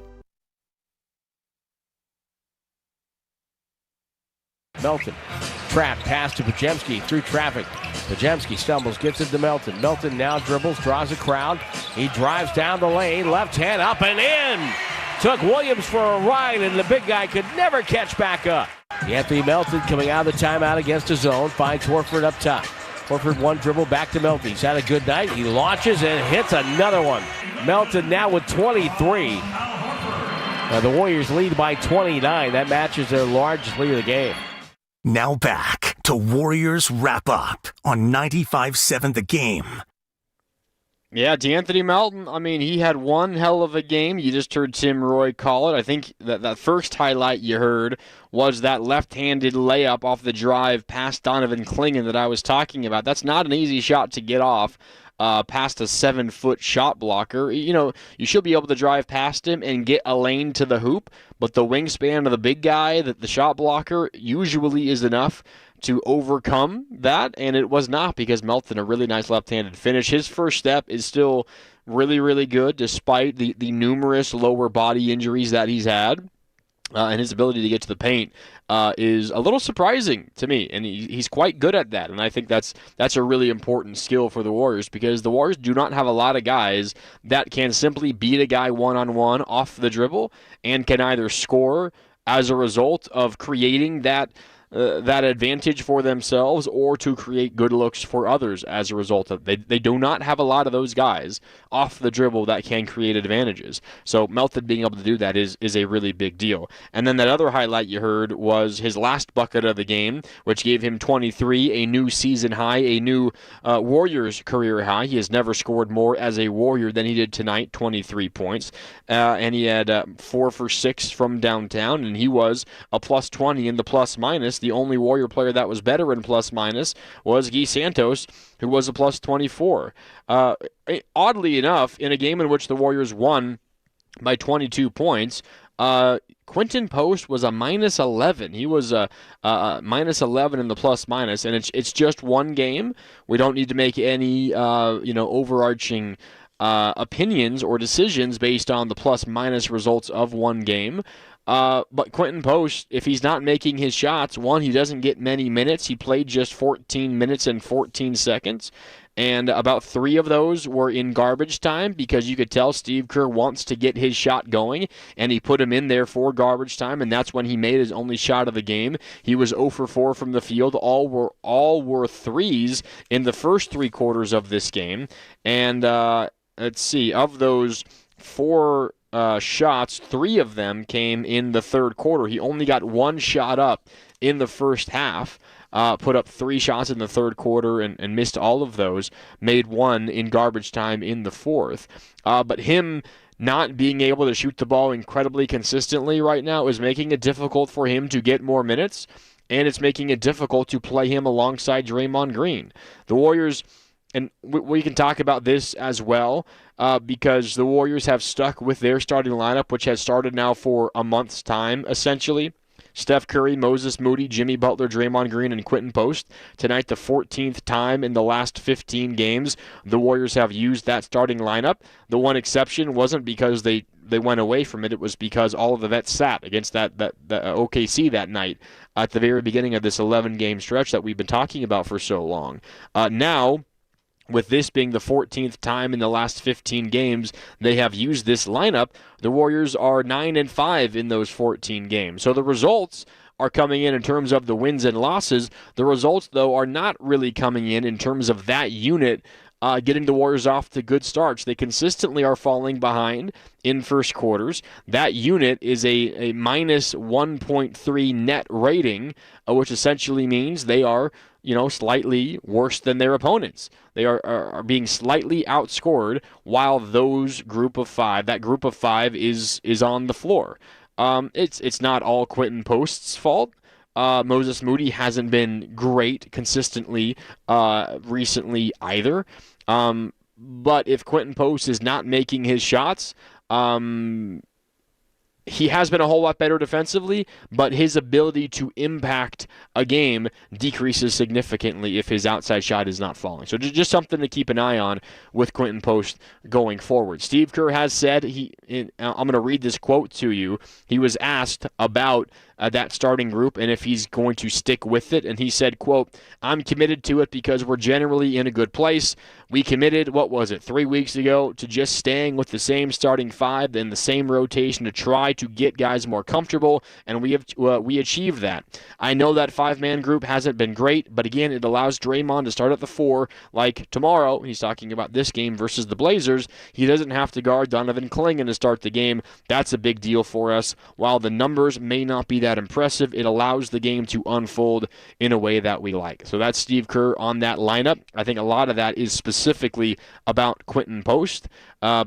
Melton, trapped, pass to Podziemski through traffic. Podziemski stumbles, gets it to Melton. Melton now dribbles, draws a crowd. He drives down the lane, left hand up and in. Took Williams for a ride, and the big guy could never catch back up. Anthony Melton coming out of the timeout against his zone, finds Horford up top. Horford one dribble back to Melton. He's had a good night. He launches and hits another one. Melton now with 23. The Warriors lead by 29. That matches their largest lead of the game. Now back to Warriors Wrap Up on 95.7 The Game. Yeah, DeAnthony Melton, I mean, he had one hell of a game. You just heard Tim Roy call it. I think that first highlight you heard was that left-handed layup off the drive past Donovan Clingan that I was talking about. That's not an easy shot to get off past a 7-foot shot blocker. You know, you should be able to drive past him and get a lane to the hoop, but the wingspan of the big guy, the shot blocker, usually is enough to overcome that, and it was not, because Melton, a really nice left-handed finish. His first step is still really, really good, despite the numerous lower body injuries that he's had. And his ability to get to the paint is a little surprising to me, and he's quite good at that. And I think that's a really important skill for the Warriors, because the Warriors do not have a lot of guys that can simply beat a guy one-on-one off the dribble and can either score as a result of creating that advantage for themselves, or to create good looks for others as a result of it. They do not have a lot of those guys off the dribble that can create advantages. So Melton being able to do that is a really big deal. And then that other highlight you heard was his last bucket of the game, which gave him 23, a new season high, a new Warriors career high. He has never scored more as a Warrior than he did tonight, 23 points. And he had 4 for 6 from downtown, and he was a plus 20 in the plus minus. The only Warrior player that was better in plus minus was Guy Santos, who was a plus 24. Oddly enough, in a game in which the Warriors won by 22 points, Quentin Post was a minus 11. He was a minus 11 in the plus minus, and it's just one game. We don't need to make any overarching opinions or decisions based on the plus minus results of one game. But Quentin Post, if he's not making his shots, one, he doesn't get many minutes. He played just 14 minutes and 14 seconds, and about 3 of those were in garbage time, because you could tell Steve Kerr wants to get his shot going, and he put him in there for garbage time, and that's when he made his only shot of the game. He was 0 for 4 from the field. All were threes in the first 3 quarters of this game, and let's see, of those 4 shots, 3 of them came in the third quarter. He only got 1 shot up in the first half, put up 3 shots in the third quarter and missed all of those, made 1 in garbage time in the fourth. But him not being able to shoot the ball incredibly consistently right now is making it difficult for him to get more minutes, and it's making it difficult to play him alongside Draymond Green. The Warriors, and we can talk about this as well, because the Warriors have stuck with their starting lineup, which has started now for a month's time, essentially. Steph Curry, Moses Moody, Jimmy Butler, Draymond Green, and Quentin Post. Tonight, the 14th time in the last 15 games the Warriors have used that starting lineup. The one exception wasn't because they went away from it. It was because all of the vets sat against that OKC that night at the very beginning of this 11-game stretch that we've been talking about for so long. Now, with this being the 14th time in the last 15 games they have used this lineup, the Warriors are 9-5 in those 14 games. So the results are coming in terms of the wins and losses. The results, though, are not really coming in terms of that unit getting the Warriors off to good starts. They consistently are falling behind in first quarters. That unit is a minus 1.3 net rating, which essentially means they are slightly worse than their opponents. They are being slightly outscored while that group of five is on the floor. It's not all Quentin Post's fault. Moses Moody hasn't been great consistently recently either. But if Quentin Post is not making his shots, he has been a whole lot better defensively, but his ability to impact a game decreases significantly if his outside shot is not falling. So just something to keep an eye on with Quentin Post going forward. Steve Kerr has said, I'm going to read this quote to you. He was asked about that starting group and if he's going to stick with it, and he said, quote, "I'm committed to it because we're generally in a good place. We committed, 3 weeks ago, to just staying with the same starting five and the same rotation to try to get guys more comfortable, and we achieved that. I know that five-man group hasn't been great, but again, it allows Draymond to start at the 4, like tomorrow." He's talking about this game versus the Blazers. He doesn't have to guard Donovan Clingan to start the game. That's a big deal for us. While the numbers may not be that impressive, it allows the game to unfold in a way that we like. So that's Steve Kerr on that lineup. I think a lot of that is specifically about Quentin Post,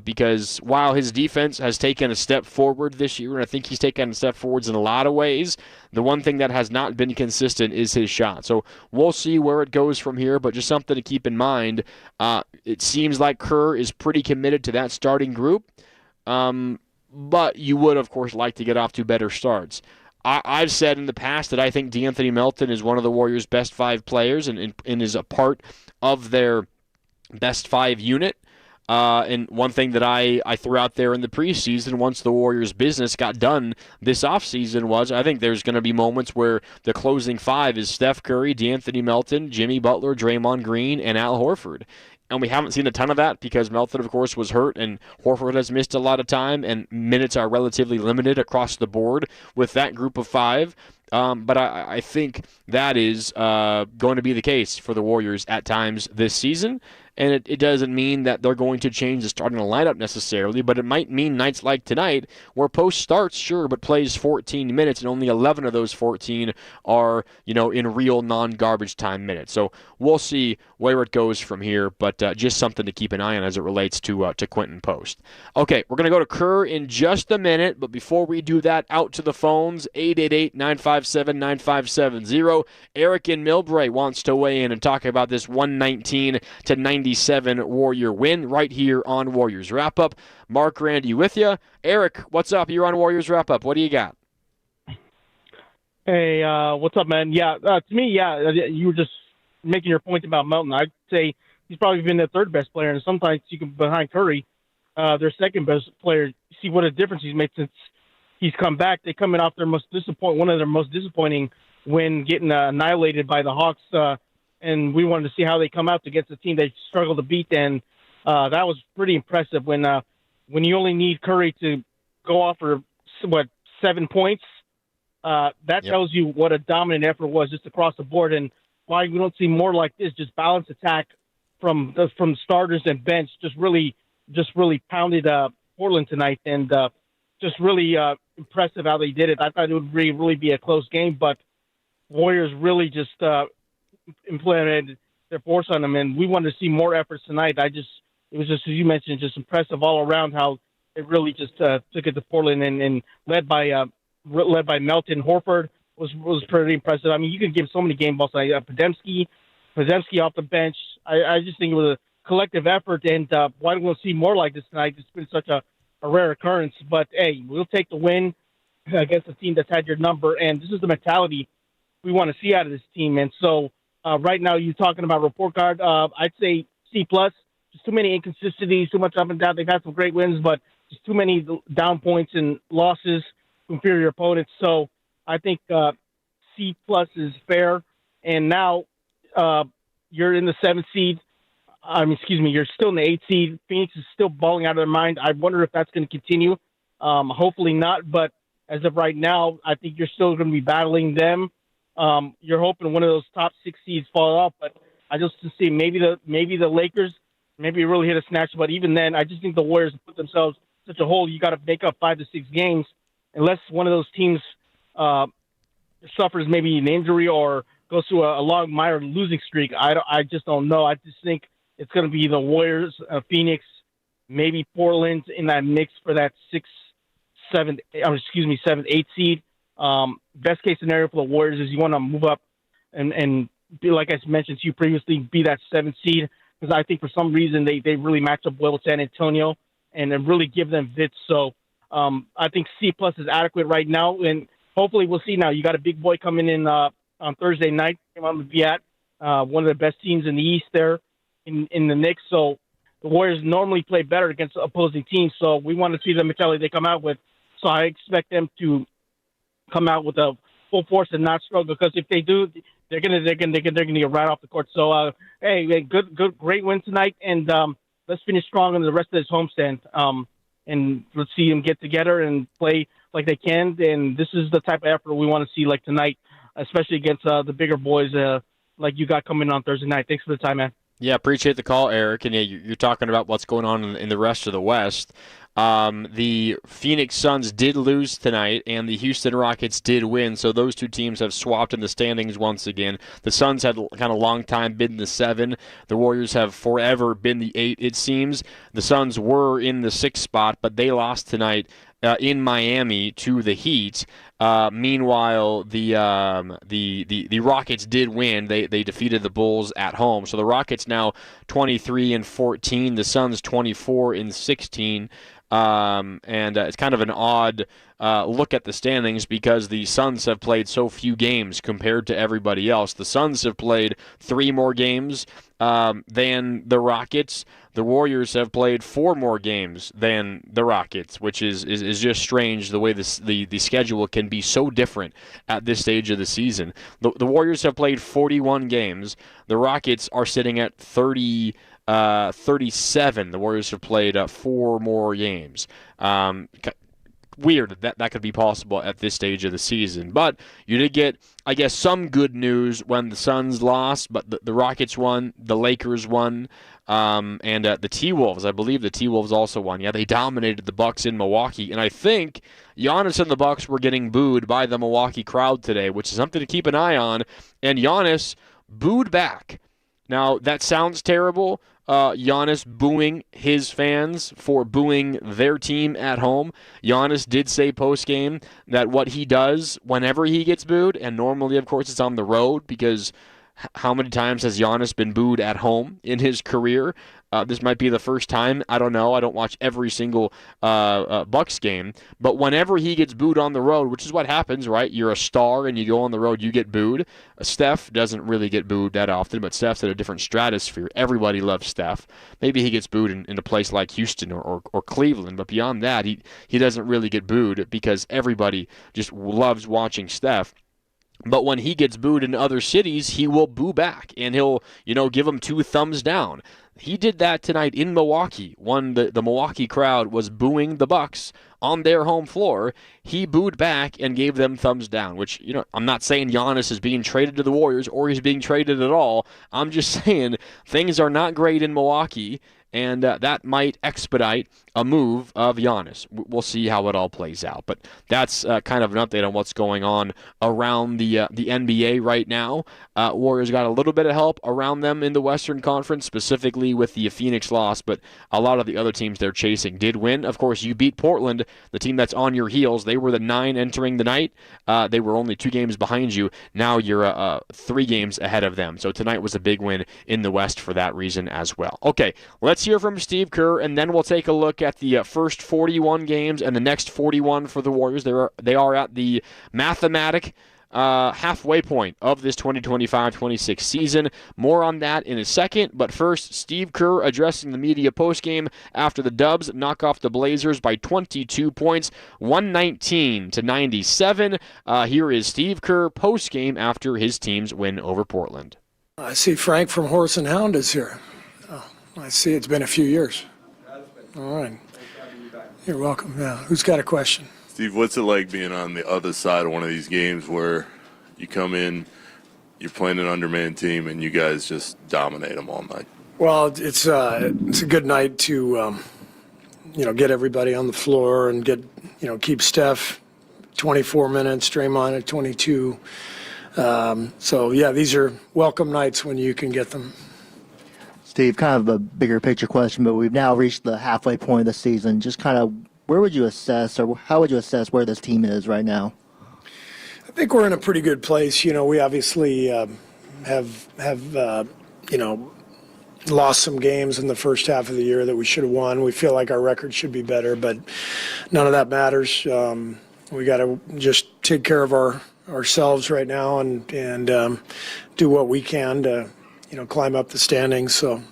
because while his defense has taken a step forward this year, and I think he's taken a step forwards in a lot of ways, the one thing that has not been consistent is his shot. So we'll see where it goes from here, but just something to keep in mind. It seems like Kerr is pretty committed to that starting group, but you would, of course, like to get off to better starts. I've said in the past that I think De'Anthony Melton is one of the Warriors' best 5 players and is a part of their best 5 unit. And one thing that I threw out there in the preseason once the Warriors' business got done this offseason was I think there's going to be moments where the closing 5 is Steph Curry, De'Anthony Melton, Jimmy Butler, Draymond Green, and Al Horford. And we haven't seen a ton of that because Melton, of course, was hurt, and Horford has missed a lot of time, and minutes are relatively limited across the board with that group of 5. But I think that is going to be the case for the Warriors at times this season. And it doesn't mean that they're going to change the starting lineup necessarily, but it might mean nights like tonight where Post starts, sure, but plays 14 minutes, and only 11 of those 14 are, in real non-garbage time minutes. So we'll see where it goes from here, but just something to keep an eye on as it relates to Quentin Post. Okay, we're going to go to Kerr in just a minute, but before we do that, out to the phones, 888-957-9570. Eric in Millbrae wants to weigh in and talk about this 119-97 Warrior win right here on Warriors Wrap-Up. Mark Randy with you. Eric, what's up? You're on Warriors Wrap-Up. What do you got? Hey, what's up, man? Yeah, to me, you were just making your point about Melton. I'd say he's probably been the third best player, and sometimes you can behind Curry, their second best player. See what a difference he's made since he's come back. They come in off one of their most disappointing win, getting annihilated by the Hawks. And we wanted to see how they come out against a team they struggled to beat. And that was pretty impressive when you only need Curry to go off for, 7 points. That tells you what a dominant effort was just across the board, and why we don't see more like this, just balanced attack from starters and bench. Just really pounded Portland tonight, and just really impressive how they did it. I thought it would really be a close game, but Warriors really just implemented their force on them, and we wanted to see more efforts tonight. It was just, as you mentioned, just impressive all around how it really just took it to Portland, and led by Melton. Horford was pretty impressive. I mean, you could give so many game balls tonight. Podziemski off the bench. I just think it was a collective effort, and why don't we see more like this tonight? It's been such a rare occurrence, but hey, we'll take the win against a team that's had your number, and this is the mentality we want to see out of this team. And so right now, you're talking about report card. I'd say C+. Just too many inconsistencies, too much up and down. They've had some great wins, but just too many down points and losses to inferior opponents. So I think C+ is fair. And now you're in the 7th seed. you're still in the 8th seed. Phoenix is still balling out of their mind. I wonder if that's going to continue. Hopefully not, but as of right now, I think you're still going to be battling them. You're hoping one of those top 6 seeds fall off, but I just to see maybe the Lakers maybe really hit a snatch. But even then, I just think the Warriors put themselves in such a hole. You got to make up 5 to 6 games, unless one of those teams suffers maybe an injury or goes through a long minor losing streak. I just don't know. I just think it's going to be the Warriors, Phoenix, maybe Portland in that mix for that 7th, 8th seed. Best case scenario for the Warriors is you want to move up and be, like I mentioned to you previously, be that 7th seed, because I think for some reason they really match up well with San Antonio and then really give them fits. So I think C+ is adequate right now, and hopefully we'll see now. You got a big boy coming in on Thursday night. I'm going to be at one of the best teams in the East there in the Knicks. So the Warriors normally play better against opposing teams, so we want to see the mentality they come out with. So I expect them to come out with a full force and not struggle, because if they do, they're gonna get right off the court. So hey, great win tonight, and let's finish strong in the rest of this homestand. And let's see them get together and play like they can. And this is the type of effort we want to see, like tonight, especially against the bigger boys like you got coming on Thursday night. Thanks for the time, man. Yeah, appreciate the call, Eric. And yeah, you're talking about what's going on in the rest of the West. The Phoenix Suns did lose tonight, and the Houston Rockets did win, so those two teams have swapped in the standings once again. The Suns had kind of long time been the 7. The Warriors have forever been the 8, it seems. The Suns were in the 6th spot, but they lost tonight in Miami to the Heat. Meanwhile, the Rockets did win. They defeated the Bulls at home. So the Rockets now 23-14. The Suns 24-16. And it's kind of an odd look at the standings, because the Suns have played so few games compared to everybody else. The Suns have played 3 more games than the Rockets. The Warriors have played 4 more games than the Rockets, which is just strange the way the schedule can be so different at this stage of the season. The Warriors have played 41 games. The Rockets are sitting at 37. The Warriors have played 4 more games. Weird that could be possible at this stage of the season. But you did get, I guess, some good news when the Suns lost, but the Rockets won, the Lakers won, and the T-Wolves, I believe the T-Wolves also won. Yeah, they dominated the Bucks in Milwaukee, and I think Giannis and the Bucks were getting booed by the Milwaukee crowd today, which is something to keep an eye on, and Giannis booed back. Now, that sounds terrible, Giannis booing his fans for booing their team at home. Giannis did say post-game that what he does whenever he gets booed, and normally, of course, it's on the road, because how many times has Giannis been booed at home in his career? This might be the first time. I don't know. I don't watch every single Bucks game. But whenever he gets booed on the road, which is what happens, right? You're a star and you go on the road, you get booed. Steph doesn't really get booed that often, but Steph's at a different stratosphere. Everybody loves Steph. Maybe he gets booed in a place like Houston or Cleveland, but beyond that, he doesn't really get booed because everybody just loves watching Steph. But when he gets booed in other cities, he will boo back, and he'll, give them 2 thumbs down. He did that tonight in Milwaukee. When the Milwaukee crowd was booing the Bucks on their home floor, he booed back and gave them thumbs down, which, I'm not saying Giannis is being traded to the Warriors or he's being traded at all. I'm just saying things are not great in Milwaukee, and that might expedite a move of Giannis. We'll see how it all plays out. But that's kind of an update on what's going on around the NBA right now. Warriors got a little bit of help around them in the Western Conference, specifically with the Phoenix loss, but a lot of the other teams they're chasing did win. Of course, you beat Portland, the team that's on your heels. They were the 9 entering the night. They were only 2 games behind you. Now you're 3 games ahead of them. So tonight was a big win in the West for that reason as well. Okay, let's hear from Steve Kerr, and then we'll take a look at the first 41 games and the next 41 for the Warriors. They are at the mathematic halfway point of this 2025-26 season. More on that in a second, but first, Steve Kerr addressing the media postgame after the Dubs knock off the Blazers by 22 points, 119-97. Here is Steve Kerr postgame after his team's win over Portland. I see Frank from Horse and Hound is here. I see. It's been a few years. All right. You're welcome. Yeah. Who's got a question? Steve, what's it like being on the other side of one of these games where you come in, you're playing an undermanned team, and you guys just dominate them all night? Well, it's a good night to get everybody on the floor and keep Steph 24 minutes, Draymond at 22. So yeah, these are welcome nights when you can get them. Steve, kind of a bigger picture question, but we've now reached the halfway point of the season. Just kind of where would you assess, or how would you assess where this team is right now? I think we're in a pretty good place. We obviously have lost some games in the first half of the year that we should have won. We feel like our record should be better, but none of that matters. We got to just take care of ourselves right now and do what we can to climb up the standings. So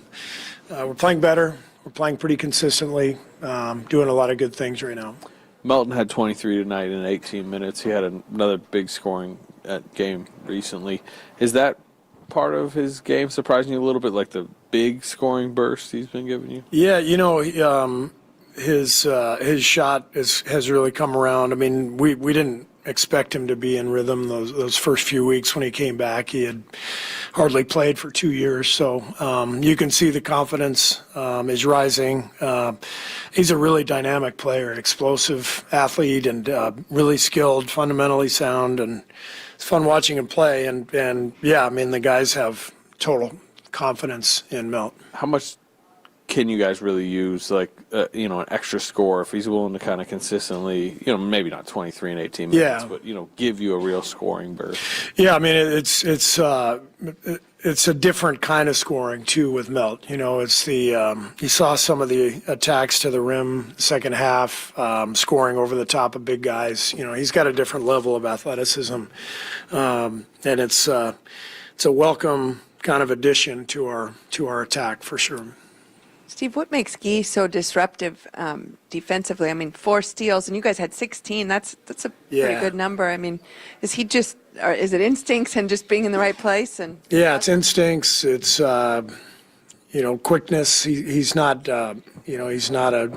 we're playing better. We're playing pretty consistently, doing a lot of good things right now. Melton had 23 tonight in 18 minutes. He had another big scoring game recently. Is that part of his game surprising you a little bit, like the big scoring burst he's been giving you? Yeah, his shot has really come around. I mean, we didn't expect him to be in rhythm those first few weeks when he came back. He had hardly played for 2 years, so you can see the confidence is rising. He's a really dynamic player, explosive athlete, and really skilled, fundamentally sound, and it's fun watching him play. And yeah, I mean, the guys have total confidence in Melt. How much can you guys really use, like, an extra score if he's willing to kind of consistently, maybe not 23 and 18 minutes, but, give you a real scoring burst? Yeah, I mean, it's a different kind of scoring, too, with Melt. It's you saw some of the attacks to the rim second half, scoring over the top of big guys. He's got a different level of athleticism, and it's a welcome kind of addition to our attack for sure. Steve, what makes Guy so disruptive defensively? I mean, 4 steals, and you guys had 16. That's a pretty good number. I mean, is he just, or is it instincts and just being in the right place? And yeah, it's instincts. It's quickness. He's not he's not a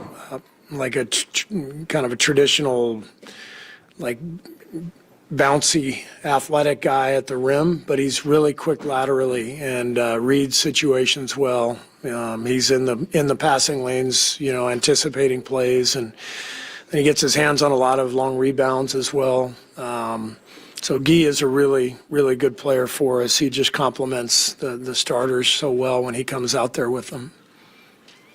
kind of a traditional bouncy athletic guy at the rim, but he's really quick laterally and reads situations well. He's in the passing lanes, anticipating plays, and he gets his hands on a lot of long rebounds as well. So Guy is a really, really good player for us. He just complements the starters so well when he comes out there with them.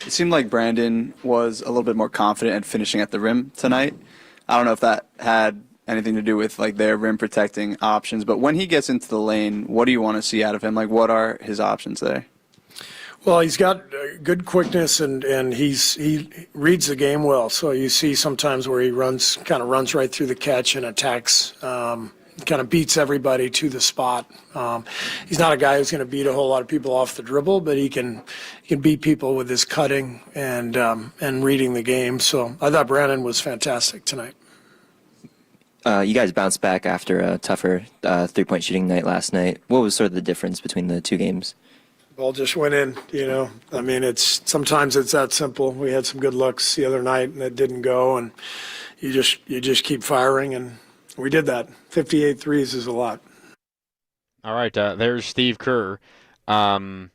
It seemed like Brandon was a little bit more confident at finishing at the rim tonight. I don't know if that had anything to do with their rim protecting options, but when he gets into the lane, what do you want to see out of him? What are his options there? Well, he's got good quickness and he reads the game well. So you see sometimes where he runs right through the catch and attacks, kind of beats everybody to the spot. He's not a guy who's going to beat a whole lot of people off the dribble, but he can beat people with his cutting and reading the game. So I thought Brandon was fantastic tonight. You guys bounced back after a tougher three-point shooting night last night. What was sort of the difference between the two games? Ball just went in, I mean, sometimes it's that simple. We had some good looks the other night and it didn't go, and you just keep firing, and we did that. 58 threes is a lot. All right, there's Steve Kerr. What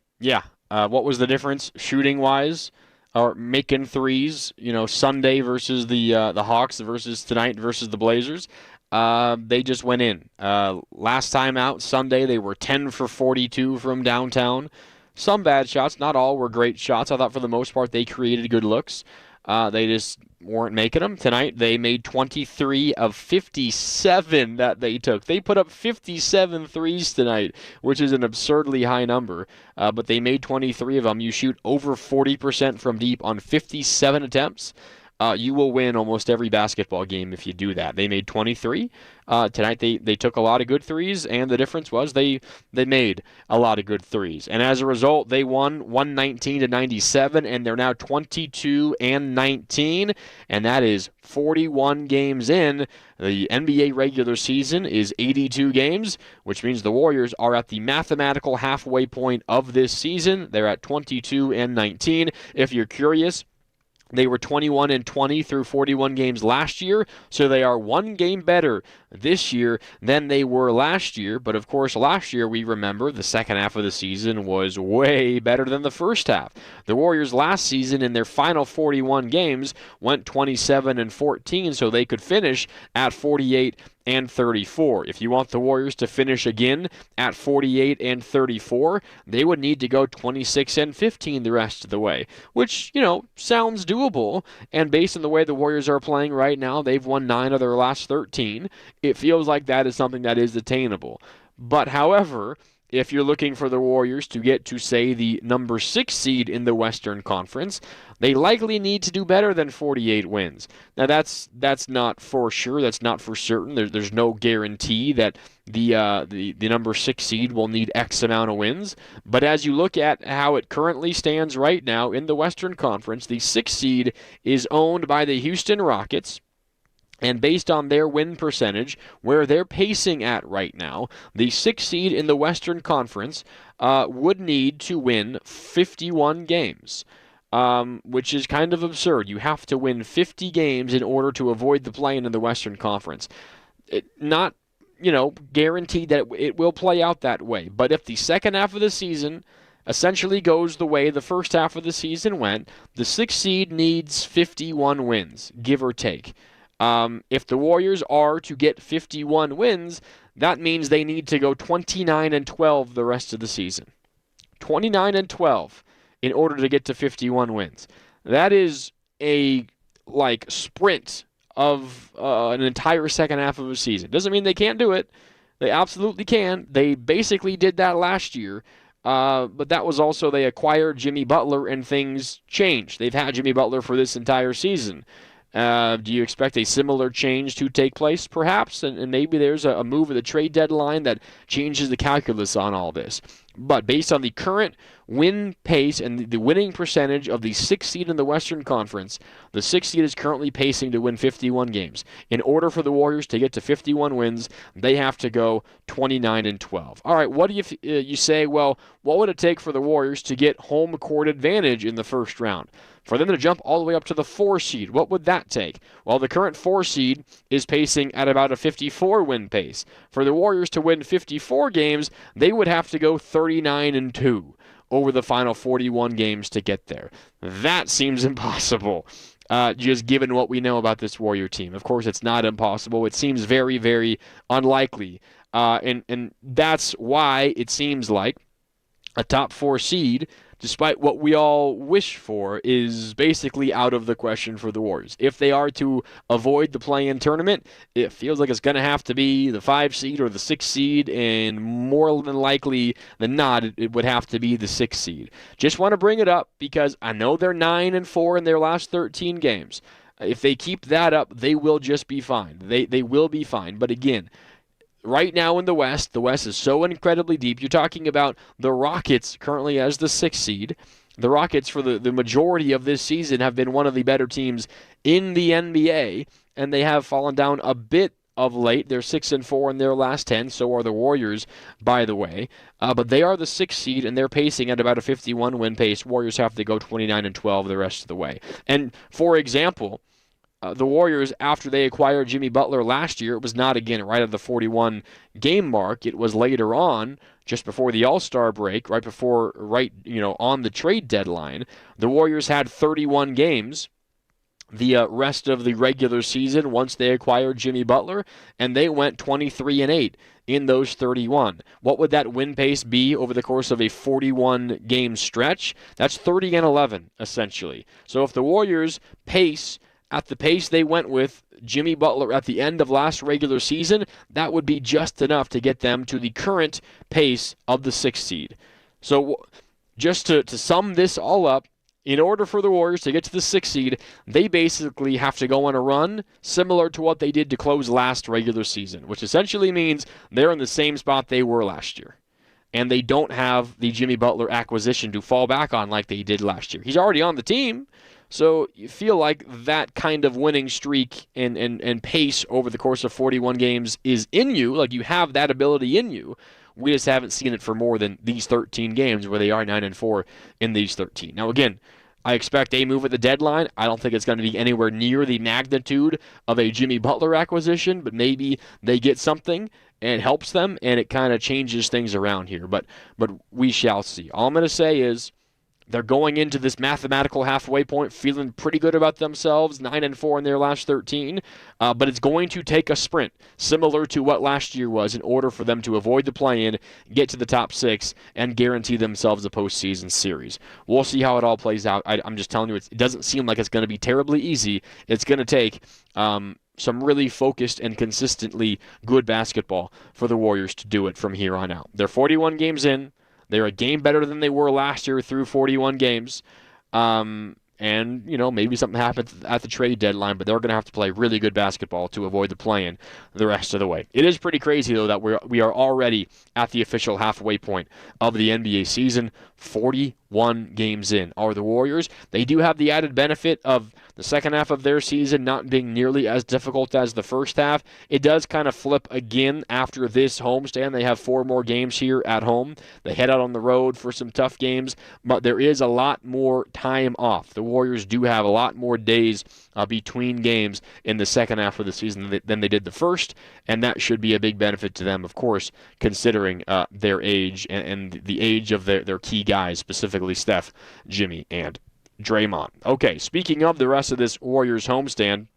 was the difference shooting-wise? Or making threes, Sunday versus the Hawks versus tonight versus the Blazers. They just went in. Last time out, Sunday, they were 10 for 42 from downtown. Some bad shots. Not all were great shots. I thought for the most part they created good looks. They just weren't making them. Tonight, they made 23 of 57 that they took. They put up 57 threes tonight, which is an absurdly high number. But they made 23 of them. You shoot over 40% from deep on 57 attempts. you will win almost every basketball game if you do that. They made 23. Tonight they took a lot of good threes, and the difference was they made a lot of good threes. And as a result, they won 119-97, and they're now 22-19, and that is 41 games in. The NBA regular season is 82 games, which means the Warriors are at the mathematical halfway point of this season. They're at 22-19. If you're curious, they were 21-20 through 41 games last year, so they are one game better this year than they were last year. But of course, last year, we remember, the second half of the season was way better than the first half. The Warriors last season, in their final 41 games, went 27-14, so they could finish at 48-34. If you want the Warriors to finish again at 48-34, they would need to go 26-15 the rest of the way, which, sounds doable. And based on the way the Warriors are playing right now, they've won 9 of their last 13. It feels like that is something that is attainable. But however, if you're looking for the Warriors to get to, say, the number 6 seed in the Western Conference, they likely need to do better than 48 wins. Now, that's not for sure. That's not for certain. There's no guarantee that the number 6 seed will need X amount of wins. But as you look at how it currently stands right now in the Western Conference, the 6 seed is owned by the Houston Rockets. And based on their win percentage, where they're pacing at right now, the 6th seed in the Western Conference would need to win 51 games, which is kind of absurd. You have to win 50 games in order to avoid the play-in the Western Conference. Not, guaranteed that it will play out that way. But if the second half of the season essentially goes the way the first half of the season went, the 6th seed needs 51 wins, give or take. If the Warriors are to get 51 wins, that means they need to go 29-12 the rest of the season. 29-12 in order to get to 51 wins. That is a sprint of an entire second half of a season. Doesn't mean they can't do it. They absolutely can. They basically did that last year. But that was also, they acquired Jimmy Butler and things changed. They've had Jimmy Butler for this entire season. Do you expect a similar change to take place, perhaps? And maybe there's a move at the trade deadline that changes the calculus on all this. But based on the current win pace and the winning percentage of the 6th seed in the Western Conference, the 6th seed is currently pacing to win 51 games. In order for the Warriors to get to 51 wins, they have to go 29-12. All right, what do you say? Well, what would it take for the Warriors to get home court advantage in the first round? For them to jump all the way up to the 4 seed, what would that take? Well, the current 4 seed is pacing at about a 54-win pace. For the Warriors to win 54 games, they would have to go 39-2 over the final 41 games to get there. That seems impossible, just given what we know about this Warrior team. Of course, it's not impossible. It seems very, very unlikely. And that's why it seems like a top 4 seed, despite what we all wish for, is basically out of the question for the Warriors. If they are to avoid the play-in tournament, it feels like it's going to have to be the 5 seed or the 6 seed, and more than likely than not, it would have to be the 6 seed. Just want to bring it up because I know they're 9-4 in their last 13 games. If they keep that up, they will just be fine. They will be fine. But again, right now in the West is so incredibly deep. You're talking about the Rockets currently as the 6th seed. The Rockets, for the majority of this season, have been one of the better teams in the NBA, and they have fallen down a bit of late. They're 6-4 in their last 10, so are the Warriors, by the way. But they are the 6th seed, and they're pacing at about a 51-win pace. Warriors have to go 29-12 the rest of the way. And, for example, the Warriors, after they acquired Jimmy Butler last year, it was not, again, right at the 41-game mark. It was later on, just before the All-Star break, on the trade deadline. The Warriors had 31 games the rest of the regular season once they acquired Jimmy Butler, and they went 23-8 in those 31. What would that win pace be over the course of a 41-game stretch? That's 30-11, essentially. So if the Warriors pace at the pace they went with Jimmy Butler at the end of last regular season, that would be just enough to get them to the current pace of the 6th seed. So just to sum this all up, in order for the Warriors to get to the 6th seed, they basically have to go on a run similar to what they did to close last regular season, which essentially means they're in the same spot they were last year. And they don't have the Jimmy Butler acquisition to fall back on like they did last year. He's already on the team, so you feel like that kind of winning streak and pace over the course of 41 games is in you, like you have that ability in you. We just haven't seen it for more than these 13 games where they are 9-4 in these 13. Now, again, I expect a move at the deadline. I don't think it's going to be anywhere near the magnitude of a Jimmy Butler acquisition, but maybe they get something and it helps them, and it kind of changes things around here. But we shall see. All I'm going to say is they're going into this mathematical halfway point feeling pretty good about themselves, 9-4 in their last 13. But it's going to take a sprint, similar to what last year was, in order for them to avoid the play-in, get to the top 6, and guarantee themselves a postseason series. We'll see how it all plays out. I'm just telling you, it doesn't seem like it's going to be terribly easy. It's going to take some really focused and consistently good basketball for the Warriors to do it from here on out. They're 41 games in. They're a game better than they were last year through 41 games. And, maybe something happens at the trade deadline, but they're going to have to play really good basketball to avoid the play-in the rest of the way. It is pretty crazy, though, that we are already at the official halfway point of the NBA season. 41 games in are the Warriors. They do have the added benefit of the second half of their season not being nearly as difficult as the first half. It does kind of flip again after this homestand. They have 4 more games here at home. They head out on the road for some tough games, but there is a lot more time off. The Warriors do have a lot more days between games in the second half of the season than they did the first, and that should be a big benefit to them, of course, considering their age and the age of their key guys, specifically Steph, Jimmy, and Draymond. Okay, speaking of the rest of this Warriors homestand,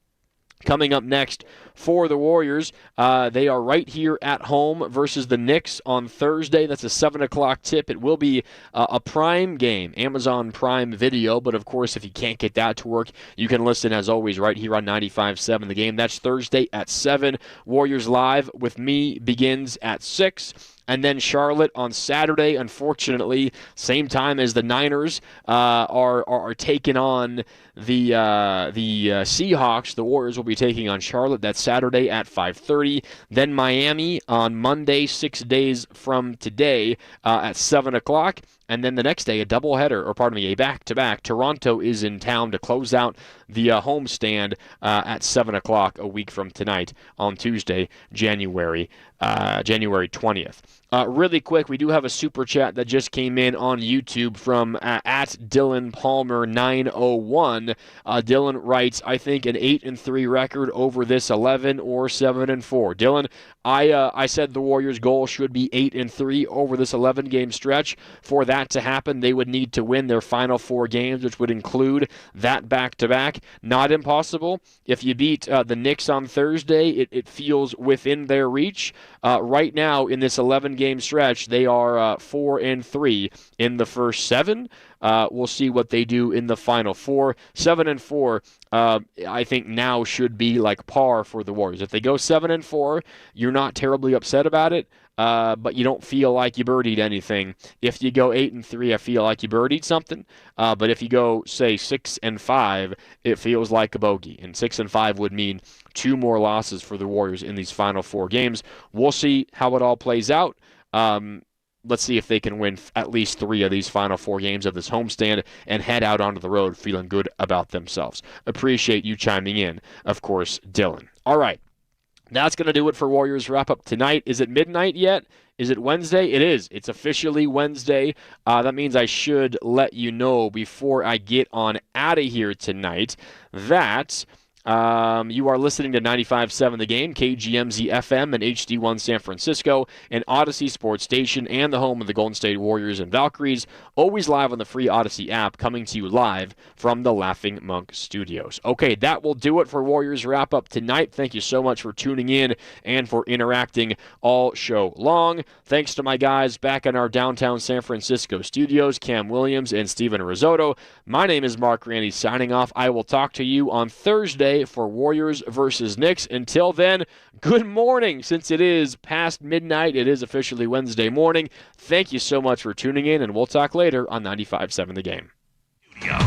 coming up next for the Warriors, they are right here at home versus the Knicks on Thursday. That's a 7 o'clock tip. It will be a Prime game, Amazon Prime Video, but of course, if you can't get that to work, you can listen, as always, right here on 95.7 The Game. That's Thursday at 7. Warriors Live with me begins at 6. And then Charlotte on Saturday, unfortunately, same time as the Niners are taking on the Seahawks. The Warriors will be taking on Charlotte. That's Saturday at 5:30. Then Miami on Monday, 6 days from today, at 7 o'clock. And then the next day, a back-to-back. Toronto is in town to close out the homestand at 7 o'clock a week from tonight on Tuesday, January 20th. Really quick, we do have a super chat that just came in on YouTube from at Dylan Palmer 901. Dylan writes, I think an 8-3 record over this 11 or 7-4. Dylan, I said the Warriors' goal should be 8-3 over this 11-game stretch. For that to happen, they would need to win their final 4 games, which would include that back-to-back. Not impossible. If you beat the Knicks on Thursday, it feels within their reach. Right now, in this 11-game stretch, they are 4-3 in the first 7. We'll see what they do in the final 4. 7-4, I think now should be like par for the Warriors. If they go 7-4, you're not terribly upset about it, but you don't feel like you birdied anything. If you go 8-3, I feel like you birdied something. But if you go, say, 6-5, it feels like a bogey. And 6-5 would mean 2 more losses for the Warriors in these final 4 games. We'll see how it all plays out. Let's see if they can win at least 3 of these final 4 games of this homestand and head out onto the road feeling good about themselves. Appreciate you chiming in, of course, Dylan. All right. That's going to do it for Warriors Wrap-Up tonight. Is it midnight yet? Is it Wednesday? It is. It's officially Wednesday. That means I should let you know before I get on out of here tonight that you are listening to 95.7 The Game, KGMZ FM and HD1 San Francisco, an Odyssey sports station and the home of the Golden State Warriors and Valkyries, always live on the free Odyssey app, coming to you live from the Laughing Monk Studios. Okay, that will do it for Warriors Wrap-Up tonight. Thank you so much for tuning in and for interacting all show long. Thanks to my guys back in our downtown San Francisco studios, Cam Williams and Steven Risotto. My name is Mark Randy, signing off. I will talk to you on Thursday for Warriors versus Knicks. Until then, good morning. Since it is past midnight, it is officially Wednesday morning. Thank you so much for tuning in, and we'll talk later on 95.7 The Game.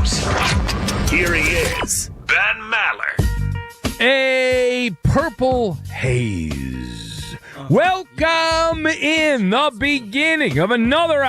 Halos. Here he is, Ben Maller. A purple haze. Welcome in the beginning of another